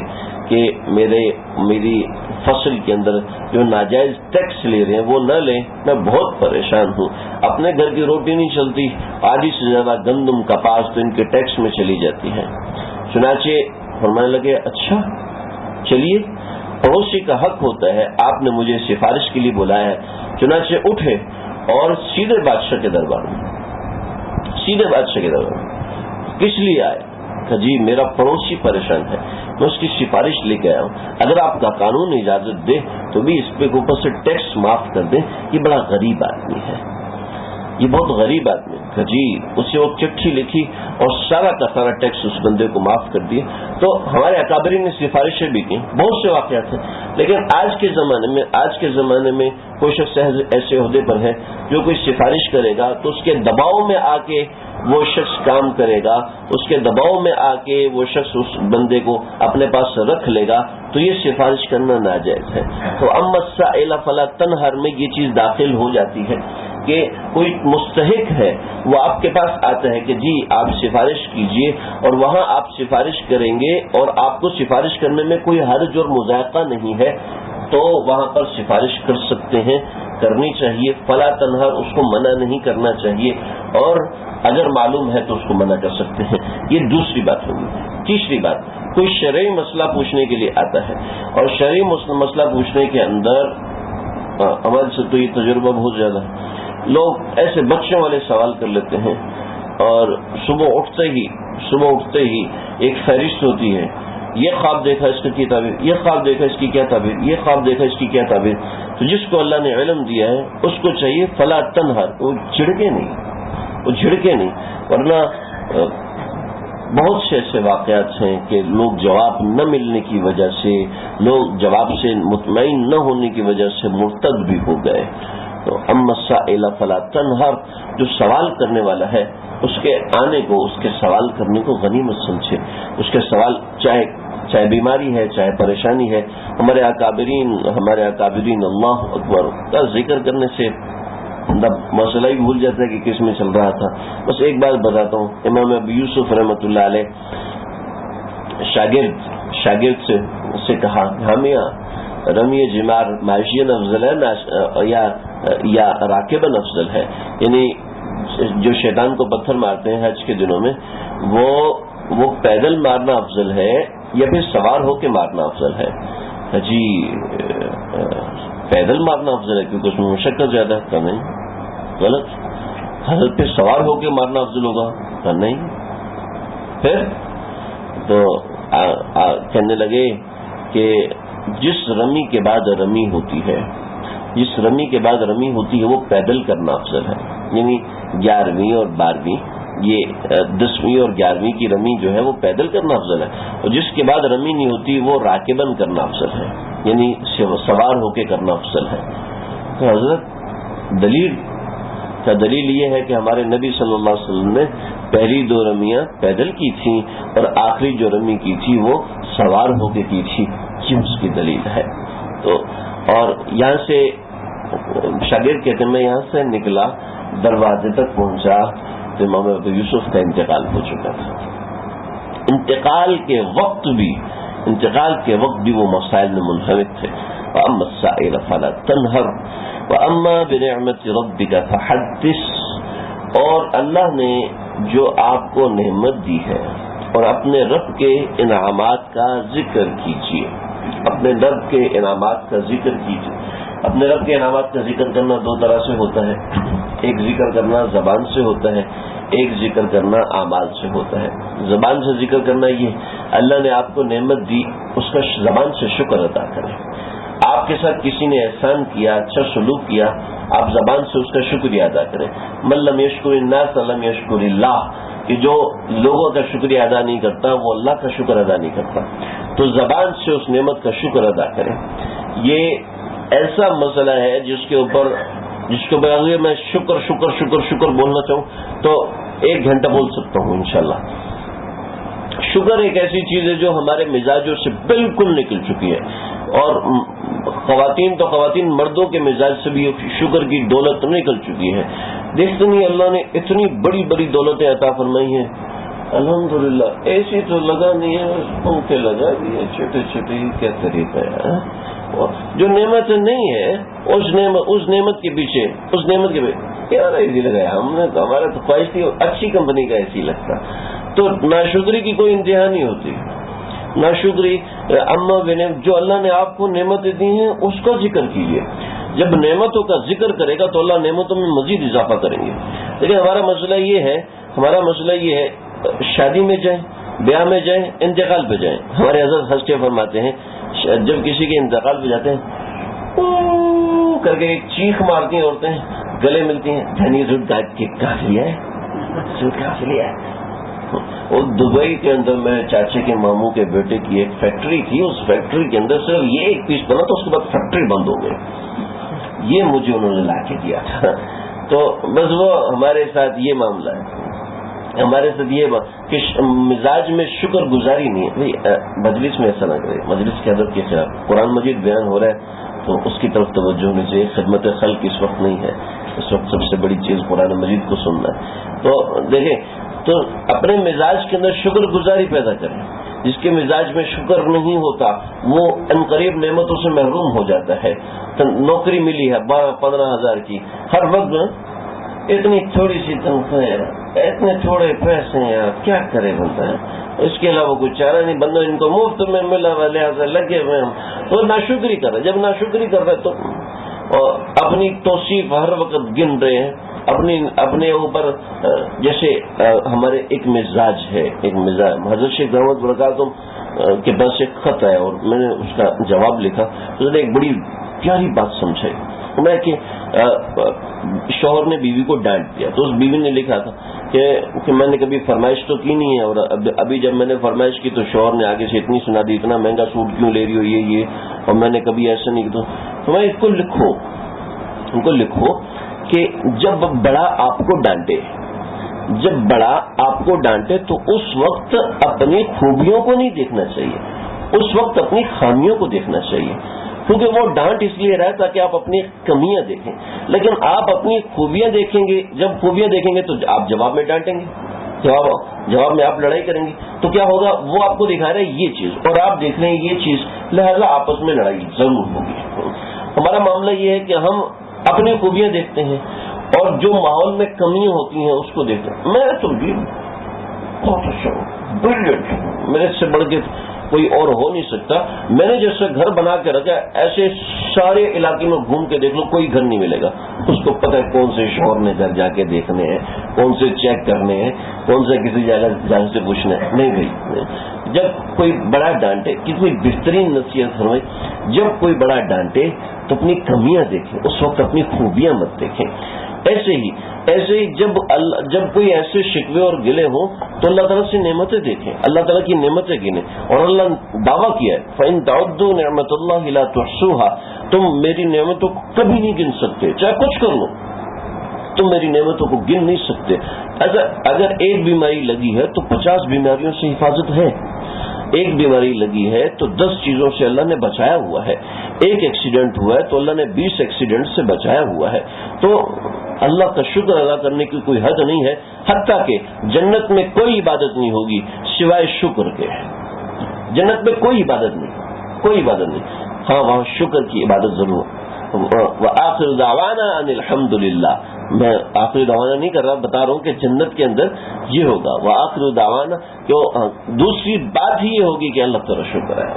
کہ میری فصل کے اندر جو ناجائز ٹیکس لے رہے ہیں وہ نہ لیں, میں بہت پریشان ہوں, اپنے گھر کی روٹی نہیں چلتی, آدھی سے زیادہ گندم کپاس تو ان کے ٹیکس میں چلی جاتی ہے. چنانچہ فرمانے لگے, اچھا چلیے, پڑوسی کا حق ہوتا ہے, آپ نے مجھے سفارش کے لیے بلایا ہے. چنانچہ اٹھے اور سیدھے بادشاہ کے دربار میں, کس لیے آئے؟ کہ جی میرا پڑوسی پریشان ہے, میں اس کی سفارش لے کے آیا ہوں, اگر آپ کا قانون اجازت دے تو بھی اس پہ اوپر سے ٹیکس معاف کر دیں, یہ بڑا غریب آدمی ہے, یہ بہت غریب آدمی. کہ جی اسے وہ چٹھی لکھی اور سارا کا سارا ٹیکس اس بندے کو معاف کر دیا. تو ہمارے اکابرین نے سفارشیں بھی کی, بہت سے واقعات ہیں. لیکن آج کے زمانے میں کوئی شخص ایسے عہدے پر ہے جو کوئی سفارش کرے گا تو اس کے دباؤ میں آ کے وہ شخص کام کرے گا، اس کے دباؤ میں آ کے وہ شخص اس بندے کو اپنے پاس رکھ لے گا، تو یہ سفارش کرنا ناجائز ہے۔ تو اما السائل فلا تنہر میں یہ چیز داخل ہو جاتی ہے کہ کوئی مستحق ہے، وہ آپ کے پاس آتا ہے کہ جی آپ سفارش کیجئے، اور وہاں آپ سفارش کریں گے اور آپ کو سفارش کرنے میں کوئی حرج اور مذائقہ نہیں ہے، تو وہاں پر سفارش کر سکتے ہیں، کرنی چاہیے۔ فلا تنہر، اس کو منع نہیں کرنا چاہیے، اور اگر معلوم ہے تو اس کو منع کر سکتے ہیں۔ یہ دوسری بات ہوگی۔ تیسری بات، کوئی شرعی مسئلہ پوچھنے کے لیے آتا ہے، اور شرعی مسئلہ پوچھنے کے اندر ہمارے سے تو یہ تجربہ بہت زیادہ ہے، لوگ ایسے بچوں والے سوال کر لیتے ہیں، اور صبح اٹھتے ہی ایک فہرست ہوتی ہے، یہ خواب دیکھا اس کی کیا تعبیر، یہ خواب دیکھا اس کی کیا تعبیر، یہ خواب دیکھا اس کی کیا تعبیر۔ تو جس کو اللہ نے علم دیا ہے اس کو چاہیے فلا تنہر، وہ جھڑکے نہیں، ورنہ بہت سے ایسے واقعات ہیں کہ لوگ جواب نہ ملنے کی وجہ سے، لوگ جواب سے مطمئن نہ ہونے کی وجہ سے مرتد بھی ہو گئے۔ تو اما السائل فلا تنہر، جو سوال کرنے والا ہے اس کے آنے کو، اس کے سوال کرنے کو غنیمت سمجھے۔ اس کے سوال چاہے بیماری ہے، چاہے پریشانی ہے، ہمارے اکابرین اللہ اکبر کا ذکر کرنے سے مسئلہ ہی بھول جاتا ہے کہ کس میں چل رہا تھا۔ بس ایک بات بتاتا ہوں، امام ابو یوسف رحمۃ اللہ علیہ شاگرد سے کہا، ہمیں رمی جمار معاشین افضل ہے یا راکبن افضل ہے، یعنی جو شیطان کو پتھر مارتے ہیں حج کے دنوں میں، وہ پیدل مارنا افضل ہے یا پھر سوار ہو کے مارنا افضل ہے؟ جی پیدل مارنا افضل ہے کیونکہ اس میں مشقت زیادہ ہے۔ کہ نہیں، غلط، حضرت پہ سوار ہو کے مارنا افضل ہوگا؟ کہ نہیں۔ پھر تو کہنے لگے کہ جس رمی کے بعد رمی ہوتی ہے وہ پیدل کرنا افضل ہے، یعنی 11ویں اور 12ویں، یہ 10ویں اور 11ویں کی رمی جو ہے وہ پیدل کرنا افضل ہے، اور جس کے بعد رمی نہیں ہوتی وہ راکبن کرنا افضل ہے، یعنی سوار ہو کے کرنا افضل ہے۔ تو حضرت دلیل یہ ہے کہ ہمارے نبی صلی اللہ علیہ وسلم نے پہلی 2 رمیاں پیدل کی تھیں اور آخری جو رمی کی تھی وہ سوار ہو کے کی تھی، یہ اس کی دلیل ہے۔ تو اور یہاں سے شاگرد کہتے ہیں میں یہاں سے نکلا، دروازے تک پہنچا تو امام ابو یوسف کا انتقال ہو چکا تھا۔ انتقال کے وقت بھی وہ مسائل میں منہمک تھے۔ وَأَمَّا السَّائِلَ فَلَا تَنْهَرْ وَأَمَّا بِنِعْمَةِ رَبِّكَ فَحَدِّثْ، اور اللہ نے جو آپ کو نعمت دی ہے اور اپنے رب کے انعامات کا ذکر کیجیے، اپنے رب کے انعامات کا ذکر کیجیے۔ اپنے رب کے انعامات کا ذکر کرنا 2 طرح سے ہوتا ہے، ایک ذکر کرنا زبان سے ہوتا ہے، ایک ذکر کرنا اعمال سے ہوتا ہے۔ زبان سے ذکر کرنا یہ اللہ نے آپ کو نعمت دی، اس کا زبان سے شکر ادا کریں۔ آپ کے ساتھ کسی نے احسان کیا، اچھا سلوک کیا، آپ زبان سے اس کا شکریہ ادا کریں۔ من لم یشکر الناس لم یشکر اللہ، کہ جو لوگوں کا شکریہ ادا نہیں کرتا وہ اللہ کا شکر ادا نہیں کرتا۔ تو زبان سے اس نعمت کا شکر ادا کریں۔ یہ ایسا مسئلہ ہے جس کے اوپر اگر میں شکر بولنا چاہوں تو 1 گھنٹہ بول سکتا ہوں انشاءاللہ۔ شکر ایک ایسی چیز ہے جو ہمارے مزاجوں سے بالکل نکل چکی ہے، اور خواتین مردوں کے مزاج سے بھی شکر کی دولت نکل چکی ہے۔ دیکھتے نہیں اللہ نے اتنی بڑی بڑی دولتیں عطا فرمائی ہیں، الحمدللہ ایسی تو لگا نہیں ہے، پنکھے لگا دیے چھوٹے چھوٹے، کیا طریقہ ہے۔ جو نعمت نہیں ہے اس نعمت کے پیچھے یار ایسی لگایا ہم نے، تو ہمارا تو خواہش تھی اچھی کمپنی کا ایسی لگتا۔ تو ناشکری کی کوئی انتہا نہیں ہوتی، ناشکری۔ اما جو اللہ نے آپ کو نعمتیں دی ہیں اس کا ذکر کیجیے۔ جب نعمتوں کا ذکر کرے گا تو اللہ نعمتوں میں مزید اضافہ کریں گے۔ لیکن ہمارا مسئلہ یہ ہے شادی میں جائیں، بیاہ میں جائیں، انتقال پہ جائیں، ہمارے حضرت ہنس کے فرماتے ہیں جب کسی کے انتقال پہ جاتے ہیں کر کے ایک چیخ مارتی ہیں عورتیں، گلے ملتی ہیں، دھنی زود کے کافی ہے، اور دبئی کے اندر میں چاچے کے ماموں کے بیٹے کی ایک فیکٹری تھی، اس فیکٹری کے اندر صرف یہ ایک پیس بنا تو اس کے بعد فیکٹری بند ہو گئی، یہ مجھے انہوں نے لا کے دیا تھا۔ تو بس وہ ہمارے ساتھ یہ معاملہ ہے۔ ہمارے ساتھ یہ کہ مزاج میں شکر گزاری نہیں ہے. مجلس میں ایسا نہ کرے, مجلس کی عادت کے خلاف. قرآن مجید بیان ہو رہا ہے تو اس کی طرف توجہ ہونی چاہیے. خدمت خلق اس وقت نہیں ہے, اس وقت سب سے بڑی چیز قرآن مجید کو سننا ہے. تو دیکھیں, تو اپنے مزاج کے اندر شکر گزاری پیدا کریں. جس کے مزاج میں شکر نہیں ہوتا وہ عنقریب نعمتوں سے محروم ہو جاتا ہے. نوکری ملی ہے 15,000 کی, ہر وقت اتنی تھوڑی سی تنخواہ ہے, اتنے تھوڑے پیسے ہیں, کیا کرے بنتا ہے, اس کے علاوہ کوئی چارہ نہیں. بندہ ان کو مفت میں ملا ہوا لہٰذا لگے ہوئے ہم تو ناشکری کر رہے. جب ناشکری کر رہے تو اپنی توصیف ہر وقت گن رہے ہیں اپنے اوپر. جیسے ہمارے ایک مزاج ہے, ایک مزاج. حضرت شیخ دعوت برکاتہم کے پاس ایک خط ہے اور میں نے اس کا جواب لکھا. اس نے ایک بڑی پیاری بات سمجھائی میں کہ شوہر نے بیوی کو ڈانٹ دیا تو اس بیوی نے لکھا تھا کہ میں نے کبھی فرمائش تو کی نہیں ہے, اور ابھی جب میں نے فرمائش کی تو شوہر نے آگے سے اتنی سنا دی, اتنا مہنگا سوٹ کیوں لے رہی ہو یہ, اور میں نے کبھی ایسا نہیں کیا. تو میں ان کو لکھو کہ جب بڑا آپ کو ڈانٹے تو اس وقت اپنی خوبیوں کو نہیں دیکھنا چاہیے, اس وقت اپنی خامیوں کو دیکھنا چاہیے. کیونکہ وہ ڈانٹ اس لیے رہا تاکہ آپ اپنی کمیاں دیکھیں, لیکن آپ اپنی خوبیاں دیکھیں گے. جب خوبیاں دیکھیں گے تو آپ جواب میں ڈانٹیں گے, جواب میں آپ لڑائی کریں گے, تو کیا ہوگا, وہ آپ کو دکھا رہا ہے یہ چیز اور آپ دیکھ رہے ہیں یہ چیز, لہذا آپس میں لڑائی ضرور ہوگی. ہمارا معاملہ یہ ہے کہ ہم اپنی خوبیاں دیکھتے ہیں اور جو ماحول میں کمیاں ہوتی ہیں اس کو دیکھتے ہیں. میں تو بہت اچھا ہوں, بریلینٹ, میرے سے بڑھ کے کوئی اور ہو نہیں سکتا. میں نے جیسے گھر بنا کے رکھا ایسے سارے علاقے میں گھوم کے دیکھ لو کوئی گھر نہیں ملے گا. اس کو پتہ ہے کون سے شوہر نے گھر جا کے دیکھنے ہیں, کون سے چیک کرنے ہیں, کون سے کسی جگہ سے پوچھنا ہے. نہیں بھائی, جب کوئی بڑا ڈانٹے کہ کوئی بہترین نصیحت فرمائے, جب کوئی بڑا ڈانٹے تو اپنی کمیاں دیکھیں, اس وقت اپنی خوبیاں مت دیکھیں. ایسے ہی جب کوئی ایسے شکوے اور گلے ہوں تو اللہ تعالیٰ سے نعمتیں دیکھیں, اللہ تعالیٰ کی نعمتیں گنیں. اور اللہ دعویٰ کیا ہے فَإِن تَعُدُّوا نِعْمَتَ اللَّهِ لَا تُحْصُوهَا, تم میری نعمتوں کو کبھی نہیں گن سکتے, چاہے کچھ کر لو تم میری نعمتوں کو گن نہیں سکتے. اگر ایک بیماری لگی ہے تو 50 بیماریوں سے حفاظت ہے. ایک بیماری لگی ہے تو 10 چیزوں سے اللہ نے بچایا ہوا ہے. ایک ایکسیڈنٹ ہوا ہے تو اللہ نے 20 ایکسیڈنٹ سے بچایا ہوا ہے. تو اللہ کا شکر ادا کرنے کی کوئی حد نہیں ہے, حتیٰ کہ جنت میں کوئی عبادت نہیں ہوگی سوائے شکر کے. جنت میں کوئی عبادت نہیں, ہاں وہاں شکر کی عبادت ضرور. وآخر دعوانا ان الحمد للہ, میں آخری دعوانا نہیں کر رہا, بتا رہا ہوں کہ جنت کے اندر یہ ہوگا. وآخر دعوانا, دوسری بات ہی یہ ہوگی کہ اللہ تیرا شکر ہے.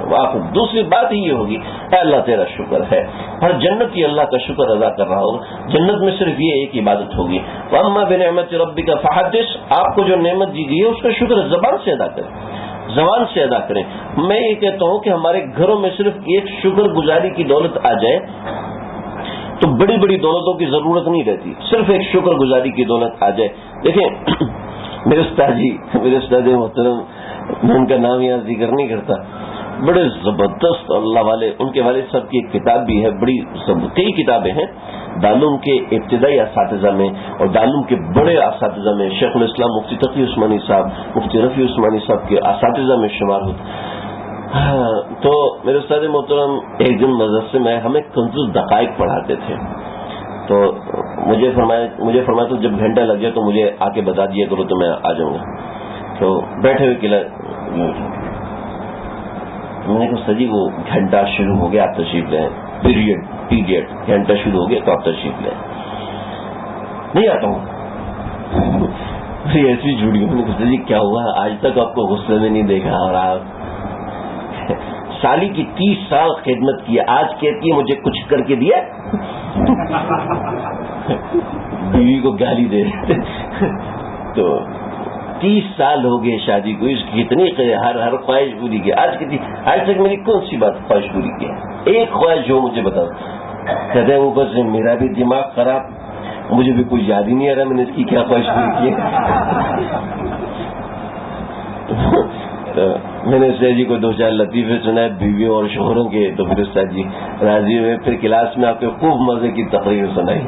دوسری بات ہی یہ ہوگی کہ اللہ تیرا شکر ہے. ہر جنت ہی اللہ کا شکر ادا کر رہا ہوگا. جنت میں صرف یہ ایک عبادت ہوگی. وَأَمَّا بِنِعْمَةِ رَبِّكَ فَحَدِّثْ, آپ کو جو نعمت دی گئی ہے اس کا شکر زبان سے ادا کریں. میں یہ کہتا ہوں کہ ہمارے گھروں میں صرف ایک شکر گزاری کی دولت آ جائے تو بڑی بڑی دولتوں کی ضرورت نہیں رہتی, صرف ایک شکر گزاری کی دولت آ جائے. دیکھیں میرے استاد محترم, میں ان کا نام یہاں ذکر نہیں کرتا, بڑے زبردست اللہ والے, ان کے والد صاحب کی ایک کتاب بھی ہے, کئی کتابیں ہیں دارالعلوم کے ابتدائی اساتذہ میں اور دارالعلوم کے بڑے اساتذہ میں. شیخ الاسلام مفتی تقی عثمانی صاحب, مفتی رفیع عثمانی صاحب کے اساتذہ میں شمار ہوتے. تو میرے استاد محترم ایک دن مدرسے میں ہمیں کنز دقائق پڑھاتے تھے, تو مجھے فرمایا تو جب گھنٹہ لگ جائے تو مجھے آ کے بتا دیا کرو تو میں آ جاؤں گا. تو بیٹھے ہوئے میں نے کہا سر جی وہ گھنٹہ شروع ہو گیا, آپ تشریف لیں. پیریڈ گھنٹہ شروع ہو گیا تو آپ تشریف لیں. نہیں آتا ہوں. ایسی جھوڑی. میں نے کہا سر جی کیا ہوا, آج تک آپ کو غصے میں نہیں دیکھا, اور آپ سالی کی 30 سال خدمت کی, آج کہتی ہے مجھے کچھ کر کے دیا. بیوی کو گالی دے رہے تو 30 سال ہو گئے شادی کو, اس کی کتنی ہر خواہش پوری کی. آج تک میری کون سی بات خواہش پوری کی ہے؟ ایک خواہش جو مجھے بتاؤ. کہتے ہیں اوپر سے میرا بھی دماغ خراب, مجھے بھی کوئی یاد ہی نہیں آ رہا میں نے اس کی کیا خواہش پوری کی ہے. میں نے استاد جی کو 2-4 لطیفے سنائے بیویوں اور شوہروں کے، تو پھر استاد جی راضی ہوئے. پھر کلاس میں آپ کو خوب مزے کی تقریر سنائی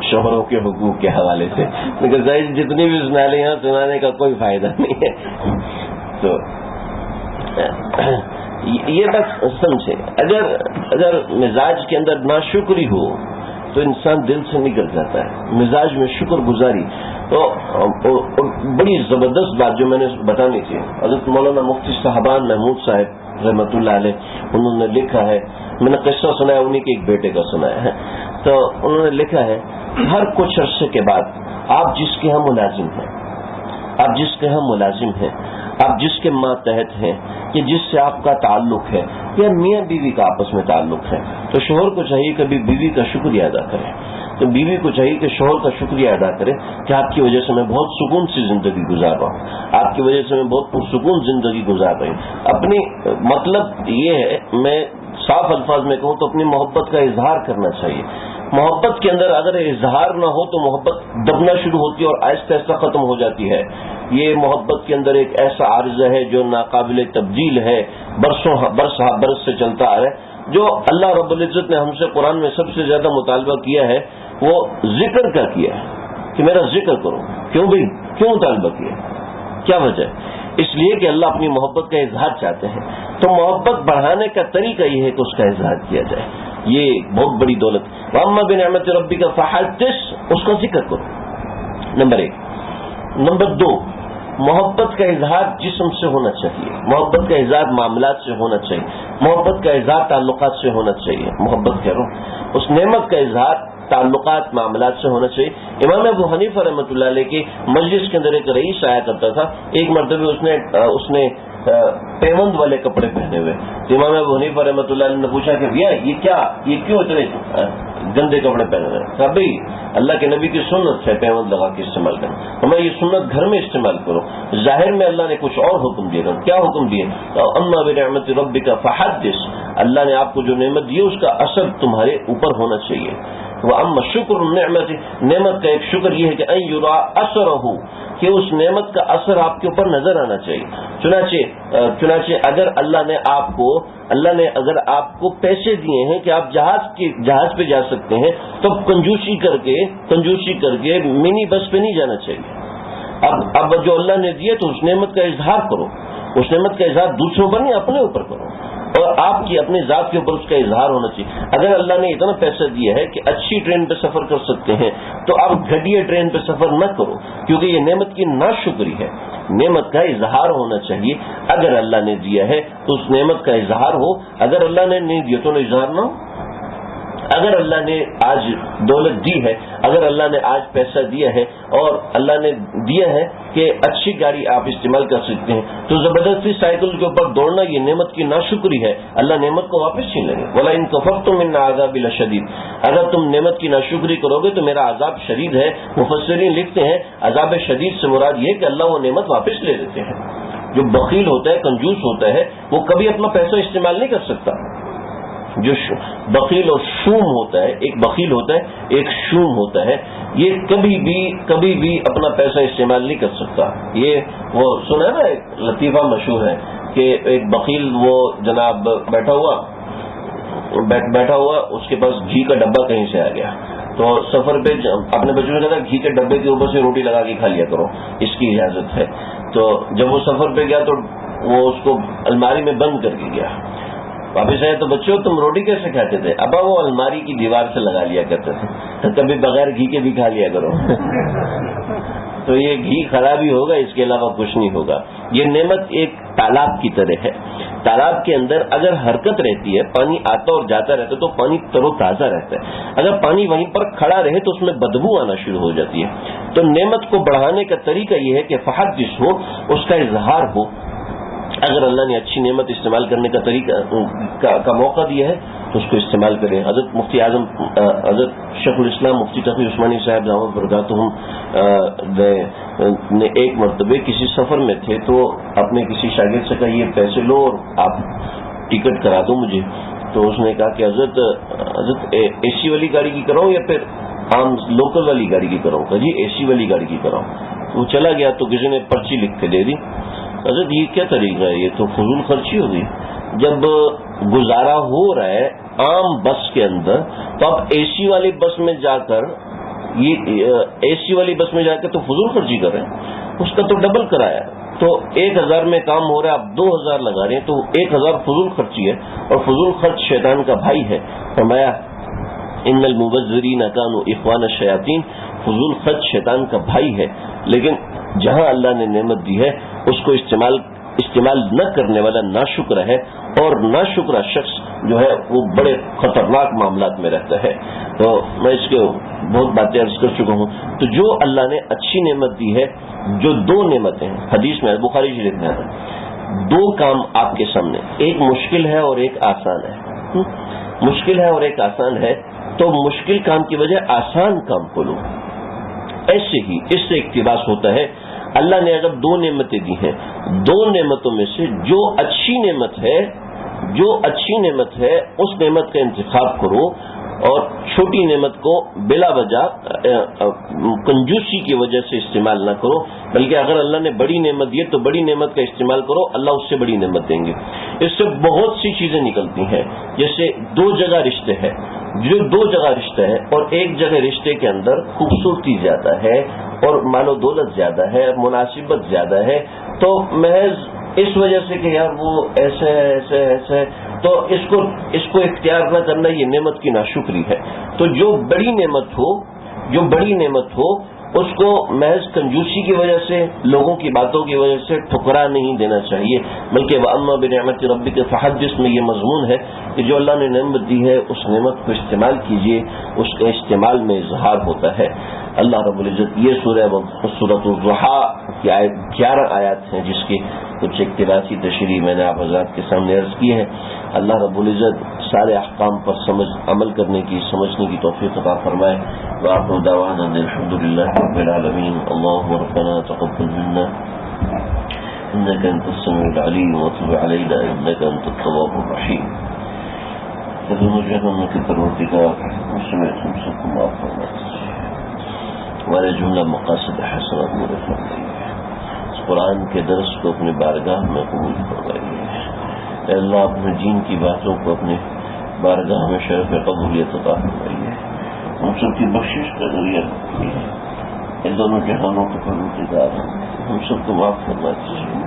شوہروں کے حقوق کے حوالے سے. لیکن استاد جی جتنی بھی سنا لیں یہاں سنانے کا کوئی فائدہ نہیں ہے. تو یہ بس سمجھے، اگر مزاج کے اندر ناشکری ہو تو انسان دل سے نکل جاتا ہے. مزاج میں شکر گزاری تو بڑی زبردست بات جو میں نے بتانی تھی. حضرت مولانا مفتی صاحبان محمود صاحب رحمۃ اللہ علیہ انہوں نے لکھا ہے، میں نے قصہ سنایا انہی کے ایک بیٹے کا سنایا ہے. تو انہوں نے لکھا ہے ہر کچھ عرصے کے بعد آپ جس کے ہم ملازم ہیں، آپ جس کے ہم ملازم ہیں، آپ جس کے ماتحت ہیں کہ جس سے آپ کا تعلق ہے یا میاں بیوی کا آپس میں تعلق ہے، تو شوہر کو چاہیے کبھی بیوی کا شکریہ ادا کرے، تو بیوی کو چاہیے کہ شوہر کا شکریہ ادا کرے کہ آپ کی وجہ سے میں بہت سکون سی زندگی گزار رہا ہوں، آپ کی وجہ سے میں بہت پرسکون زندگی گزار رہی ہوں. اپنی مطلب یہ ہے، میں صاف الفاظ میں کہوں تو اپنی محبت کا اظہار کرنا چاہیے. محبت کے اندر اگر اظہار نہ ہو تو محبت دبنا شروع ہوتی ہے اور آہستہ آہستہ ختم ہو جاتی ہے. یہ محبت کے اندر ایک ایسا عارضہ ہے جو ناقابل تبدیل ہے، برس سے چلتا آ رہا ہے. جو اللہ رب العزت نے ہم سے قرآن میں سب سے زیادہ مطالبہ کیا ہے وہ ذکر کا کیا ہے کہ میرا ذکر کرو. کیوں بھائی، کیوں مطالبہ کیا، کیا وجہ؟ اس لیے کہ اللہ اپنی محبت کا اظہار چاہتے ہیں. تو محبت بڑھانے کا طریقہ یہ ہے کہ اس کا اظہار کیا جائے. یہ بہت بڑی دولت. وَأَمَّا بِنِعْمَةِ رَبِّكَ فَحَدِّثْ، اس کا ذکر کرو. نمبر 1. نمبر 2، محبت کا اظہار جسم سے ہونا چاہیے، محبت کا اظہار معاملات سے ہونا چاہیے، محبت کا اظہار تعلقات سے ہونا چاہیے. محبت کرو، اس نعمت کا اظہار تعلقات معاملات سے ہونا چاہیے. امام ابو حنیفہ رحمۃ اللہ علیہ کی مجلس کے اندر ایک رئیس آیا کرتا تھا. ایک مرتبہ اس نے پیوند والے کپڑے پہنے ہوئے. امام ابو حنیفہ رحمۃ اللہ علیہ نے پوچھا کہ بھیا یہ کیوں اتنے گندے کپڑے پہنے ہوئے؟ کہا بھائی اللہ کے نبی کی سنت ہے پیوند لگا کے استعمال کرنا، ہمیں یہ سنت گھر میں استعمال کرو. ظاہر میں اللہ نے کچھ اور حکم دیا. کیا حکم دیے؟ اما بنعمت ربک فحدث، اللہ نے آپ کو جو نعمت دی اس کا اثر تمہارے اوپر ہونا چاہیے. واما شکر النعمت، نعمت کا ایک شکر یہ ہے کہ ان یرا اثرہ، کہ اس نعمت کا اثر آپ کے اوپر نظر آنا چاہیے. چنانچہ اگر اللہ نے اگر آپ کو پیسے دیے ہیں کہ آپ جہاز پہ جا سکتے ہیں تو کنجوسی کر کے منی بس پہ نہیں جانا چاہیے. اب جو اللہ نے دیے تو اس نعمت کا اظہار کرو. اس نعمت کا اظہار دوسروں پر نہیں، اپنے اوپر کرو، اور آپ کی اپنی ذات کے اوپر اس کا اظہار ہونا چاہیے. اگر اللہ نے اتنا پیسہ دیا ہے کہ اچھی ٹرین پہ سفر کر سکتے ہیں تو آپ گھٹیا ٹرین پہ سفر نہ کرو، کیونکہ یہ نعمت کی ناشکری ہے. نعمت کا اظہار ہونا چاہیے. اگر اللہ نے دیا ہے تو اس نعمت کا اظہار ہو، اگر اللہ نے نہیں دیا تو اظہار نہ ہو. اگر اللہ نے آج دولت دی ہے، اگر اللہ نے آج پیسہ دیا ہے اور اللہ نے دیا ہے کہ اچھی گاڑی آپ استعمال کر سکتے ہیں، تو زبردستی سائیکل کے اوپر دوڑنا یہ نعمت کی ناشکری ہے. اللہ نعمت کو واپس چھین لیں گے. وَلَئِن كَفَرْتُمْ إِنَّ عَذَابِي لَشَدِيدٌ، اگر تم نعمت کی ناشکری کرو گے تو میرا عذاب شدید ہے. مفسرین لکھتے ہیں عذاب شدید سے مراد یہ کہ اللہ وہ نعمت واپس لے لیتے ہیں. جو بخیل ہوتا ہے، کنجوس ہوتا ہے، وہ کبھی اپنا پیسہ استعمال نہیں کر سکتا. جو بخیل اور شوم ہوتا ہے، ایک بخیل ہوتا ہے ایک شوم ہوتا ہے، یہ کبھی بھی اپنا پیسہ استعمال نہیں کر سکتا. یہ وہ سنا ہے نا، ایک لطیفہ مشہور ہے کہ ایک بخیل وہ جناب بیٹھا ہوا اس کے پاس گھی کا ڈبہ کہیں سے آ گیا، تو سفر پہ اپنے بچوں نے کہا گھی کے ڈبے کے اوپر سے روٹی لگا کے کھا لیا کرو، اس کی اجازت ہے. تو جب وہ سفر پہ گیا تو وہ اس کو الماری میں بند کر کے گیا. واپس آئے تو بچوں تم روٹی کیسے کھاتے تھے؟ ابا وہ الماری کی دیوار سے لگا لیا کرتے تھے، کبھی بغیر گھی کے بھی کھا لیا کرو. تو یہ گھی خراب ہی ہوگا، اس کے علاوہ کچھ نہیں ہوگا. یہ نعمت ایک تالاب کی طرح ہے. تالاب کے اندر اگر حرکت رہتی ہے، پانی آتا اور جاتا رہتا ہے تو پانی تر و تازہ رہتا ہے. اگر پانی وہیں پر کھڑا رہے تو اس میں بدبو آنا شروع ہو جاتی ہے. تو نعمت کو بڑھانے کا طریقہ یہ ہے کہ فحدث ہو، اس کا اظہار ہو. اگر اللہ نے اچھی نعمت استعمال کرنے کا طریقہ کا موقع دیا ہے تو اس کو استعمال کریں. حضرت مفتی اعظم حضرت شیخ الاسلام مفتی تقی عثمانی صاحب دعوت برکاتہم نے ایک مرتبہ کسی سفر میں تھے تو اپنے کسی شاگرد سے کہا یہ پیسے لو اور آپ ٹکٹ کرا دو مجھے. تو اس نے کہا کہ حضرت اے سی والی گاڑی کی کراؤں یا پھر عام لوکل والی گاڑی کی کراؤں؟ کہ جی اے سی والی گاڑی کی کراؤں. وہ چلا گیا تو کسی نے پرچی لکھ کے دے دی. حضرت یہ کیا طریقہ ہے؟ یہ تو فضول خرچی ہوگی. جب گزارا ہو رہا ہے عام بس کے اندر تو آپ اے سی والی بس میں جا کر تو فضول خرچی کر رہے ہیں. اس کا تو ڈبل کرایا ہے. تو 1000 میں کام ہو رہا ہے، آپ 2000 لگا رہے ہیں، تو 1000 فضول خرچی ہے، اور فضول خرچ شیطان کا بھائی ہے. فرمایا ان المبذرین کانوا اخوان الشیاطین، فضول خرچ شیطان کا بھائی ہے. لیکن جہاں اللہ نے نعمت دی ہے اس کو استعمال نہ کرنے والا ناشکر ہے، اور ناشکرہ شخص جو ہے وہ بڑے خطرناک معاملات میں رہتا ہے. تو میں اس کے بہت باتیں عرض کر چکا ہوں. تو جو اللہ نے اچھی نعمت دی ہے، جو 2 نعمتیں ہیں، حدیث میں بخاری شریف میں آتا ہے 2 کام آپ کے سامنے، ایک مشکل ہے اور ایک آسان ہے. مشکل ہے اور ایک آسان ہے، تو مشکل کام کی وجہ آسان کام کو لو. ایسے ہی اس سے اقتباس ہوتا ہے. اللہ نے اگر 2 نعمتیں دی ہیں، 2 نعمتوں میں سے جو اچھی نعمت ہے اس نعمت کا انتخاب کرو، اور چھوٹی نعمت کو بلا وجہ کنجوسی کی وجہ سے استعمال نہ کرو، بلکہ اگر اللہ نے بڑی نعمت دی تو بڑی نعمت کا استعمال کرو، اللہ اس سے بڑی نعمت دیں گے. اس سے بہت سی چیزیں نکلتی ہیں. جیسے 2 جگہ رشتے ہیں، جو 2 جگہ رشتے ہیں اور ایک جگہ رشتے کے اندر خوبصورتی زیادہ ہے اور مال و دولت زیادہ ہے، مناسبت زیادہ ہے، تو محض اس وجہ سے کہ یار وہ ایسے ایسے تو اس کو اختیار نہ کرنا یہ نعمت کی ناشکری ہے. تو جو بڑی نعمت ہو اس کو محض کنجوسی کی وجہ سے، لوگوں کی باتوں کی وجہ سے ٹھکرا نہیں دینا چاہیے، بلکہ وَأَمَّا بِنِعْمَةِ رَبِّكَ فَحَدِّثْ میں یہ مضمون ہے کہ جو اللہ نے نعمت دی ہے اس نعمت کو استعمال کیجیے، اس کے استعمال میں اظہار ہوتا ہے. اللہ رب العزت یہ سورۃ الضحیٰ کی 11 آیات ہیں جس کی کچھ اقتباسی تشریح میں نے آپ حضرات کے سامنے عرض کی ہے. اللہ رب العزت سارے احکام پر عمل کرنے کی، سمجھنے کی توفیق عطا فرمائے. وآخر دعوانا الحمد للہ رب العالمین. اللهم ربنا تقبل منا انك انت السميع العليم وتب علينا انك انت التواب الرحيم. جہنم کی پروردگار سمیت ہم سب کو معاف فرما، ہمارے جملہ مقاصد حسنہ پورے فرمائیے. اس قرآن کے درس کو اپنے بارگاہ میں قبول فرمائیے. اے اللہ اپنے دین کی باتوں کو اپنے بارگاہ میں شرف قبولیت عطا فرمائیے. ہم سب کی بخشش کا ذریعہ رکھیے. ان دونوں جہانوں کے پروردگار ہم سب کو معاف فرما دیجیے.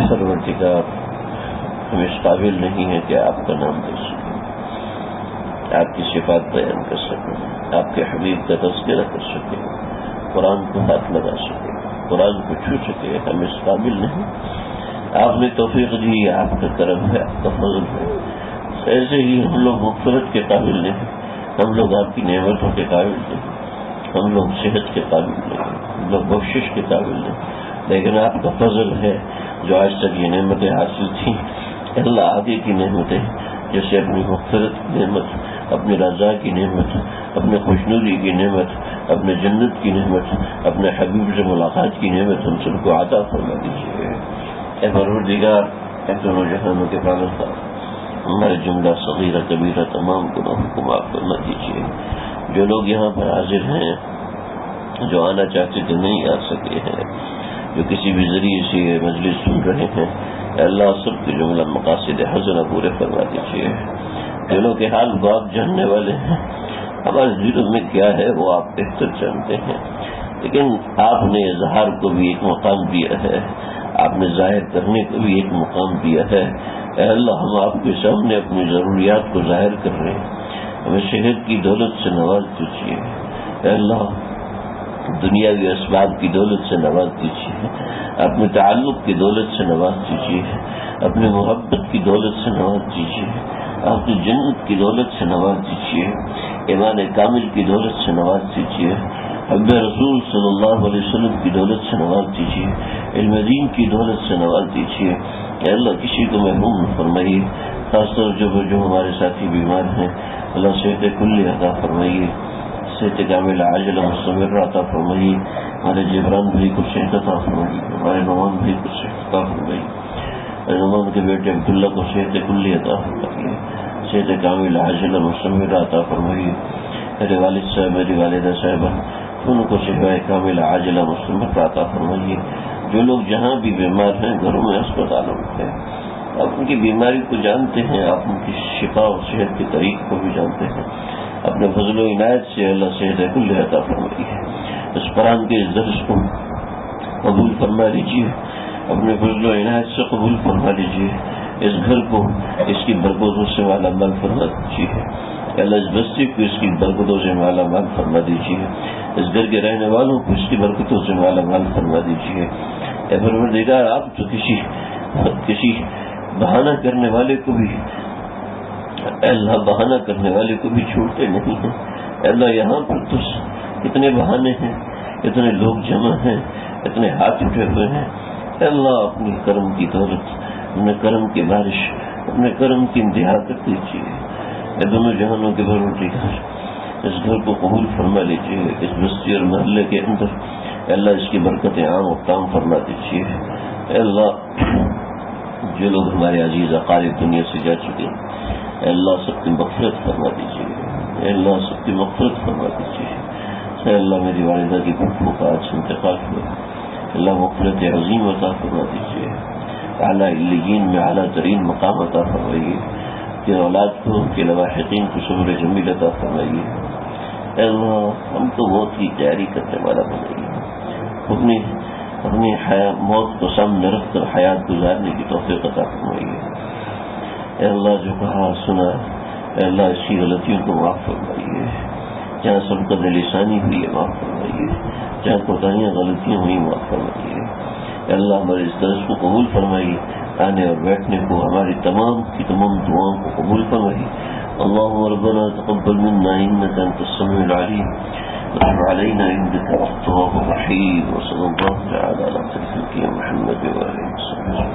پروردگار ہم اس قابل نہیں ہے کہ آپ کا نام لے سکیں، آپ کی صفات بیان کر سکیں، آپ کے حبیب کا تذکرہ کر سکیں، قرآن کو ہاتھ لگا سکیں، قرآن کو چھو سکے. ہم اس قابل نہیں. آپ نے توفیق دی، آپ کا کرم ہے، آپ کا فضل ہے. ایسے ہی ہم لوگ مغفرت کے قابل نہیں، ہم لوگ آپ کی نعمتوں کے قابل نہیں، ہم لوگ صحت کے قابل نہیں، ہم لوگ بخشش کے قابل نہیں. لیکن آپ کا فضل ہے جو آج تک یہ نعمتیں حاصل تھیں. اللہ آگے کی نعمتیں جیسے اپنی مغفرت کی نعمت، اپنی رضا کی نعمت، اپنے خوشنودی کی نعمت، اپنے جنت کی نعمت، اپنے حبیب سے ملاقات کی نعمت ہم سب کو عطا فرما دیجیے. اے پروردگار، اے دونوں جہانوں کے پالنہار، ہمارے جملہ صغیرہ کبیرہ تمام گناہوں کو معاف فرما دیجیے. جو لوگ یہاں پر حاضر ہیں، جو آنا چاہتے تھے نہیں آ سکے ہیں، جو کسی بھی ذریعے سے یہ مجلس سن رہے ہیں، اے اللہ سب کے جملہ مقاصد حسنہ پورے فرما دیجیے. دلوں کے حال کو آپ جاننے والے ہیں، ہمارے دلوں میں کیا ہے وہ آپ بہتر جانتے ہیں، لیکن آپ نے اظہار کو بھی ایک مقام دیا ہے، آپ نے ظاہر کرنے کو بھی ایک مقام دیا ہے. اے اللہ ہم آپ کے سامنے اپنی ضروریات کو ظاہر کر رہے ہیں، ہمیں صحت کی دولت سے نواز دیجیے. اے اللہ دنیاوی اسباب کی دولت سے نواز دیجیے، اپنے تعلق کی دولت سے نواز دیجیے، اپنے محبت کی دولت سے نواز دیجیے، اپنی جنت کی دولت سے نواز دیجیے، ایمان کامل کی دولت سے نواز دیجیے، حب رسول صلی اللہ علیہ وسلم کی دولت سے نواز دیجیے، علم دین کی دولت سے نواز دیجیے. اے اللہ کسی کو محروم نہ فرمائیے، خاص طور جو ہمارے ساتھی بیمار ہیں، اللہ صحت کلی عطا فرمائیے، صحت کامل عاجلہ مستمرہ عطا فرمائیے. ہمارے جبران بھائی کو صحت عطا فرمائیے، ہمارے نعمان بھائی کو صحت عطا فرمائیے، نعمان کے بیٹے عبداللہ کو صحت کلی عطا فرمائیے، صحت کامل عاجلہ مستمرہ عطا فرمائیے. میرے والد صاحب، میری والدہ صاحبہ، ان کو شفاء کاملہ عاجلہ مسلمت عطا فرمائیے۔ جو لوگ جہاں بھی بیمار ہیں، گھروں میں، اسپتالوں میں، آپ ان کی بیماری کو جانتے ہیں، آپ ان کی شفا اور صحت کے طریق کو بھی جانتے ہیں۔ اپنے فضل و عنایت سے اللہ صحت کل عطا فرمائیے۔ اس قرآن کے درس کو قبول فرما لیجیے، اپنے فضل و عنایت سے قبول فرما لیجیے۔ اس گھر کو اس کی برکتوں سے مالا مال فرما دیجیے۔ اللہ اس بستی کو اس کی برکتوں سے مالا مال فرما دیجیے۔ اس گھر کے رہنے والوں کو اس کی برکتوں سے مالا مال فرما دیجیے۔ اے پروردگار، آپ تو کسی بہانہ کرنے والے کو بھی، اللہ بہانہ کرنے والے کو بھی چھوڑتے نہیں ہیں۔ اللہ یہاں پر تو اتنے بہانے ہیں، اتنے لوگ جمع ہیں، اتنے ہاتھ اٹھے ہوئے ہیں۔ اللہ اپنی کرم کی دولت، اپنے کرم کی بارش، اپنے کرم کی انتہا کر دیجیے۔ اے دونوں جہانوں کے پروردگار، اس گھر کو قبول فرما لیجیے۔ اس بستی اور محلے کے اندر اللہ اس کی برکتیں عام و تام فرما دیجیے۔ اے اللہ، جو لوگ ہمارے عزیز اقارب دنیا سے جا چکے ہیں، اے اللہ سب کی مغفرت فرما دیجیے۔ اے اللہ سب کی مغفرت فرما دیجیے۔ اے اللہ میری والدہ کی پھپھو کا آج انتقال ہوا، اللہ مغفرت عظیم عطا فرما دیجیے۔ اعلیٰ علیین میں اعلیٰ ترین مقام عطا فرمائیے، کہ اولاد کو، کے لواحقین کو صبر جمیل عطا فرمائیے۔ اے اللہ ہم کو موت کی تیاری کرنے والا بنائیے، اپنی موت کو سامنے رکھ کر حیات گزارنے کی توفیق عطا فرمائیے۔ اے اللہ جو کہا سنا، اے اللہ اس کی غلطیوں کو معاف فرمائیے، جہاں سبقت لسانی ہوئی ہے معاف فرمائیے، جہاں کوتاہیاں غلطیاں ہوئی معاف فرمائیے۔ اے اللہ ہمارے اس درس کو قبول فرمائیے، آنے اور بیٹھنے کو، ہماری تمام کی تمام دعاؤں کو قبول فرمائیے۔ اللهم ربنا تقبل منا انك انت السميع العليم وتب علينا انك انت التواب الرحيم، وصلى الله تعالى على سيدنا محمد وآله وصحبه.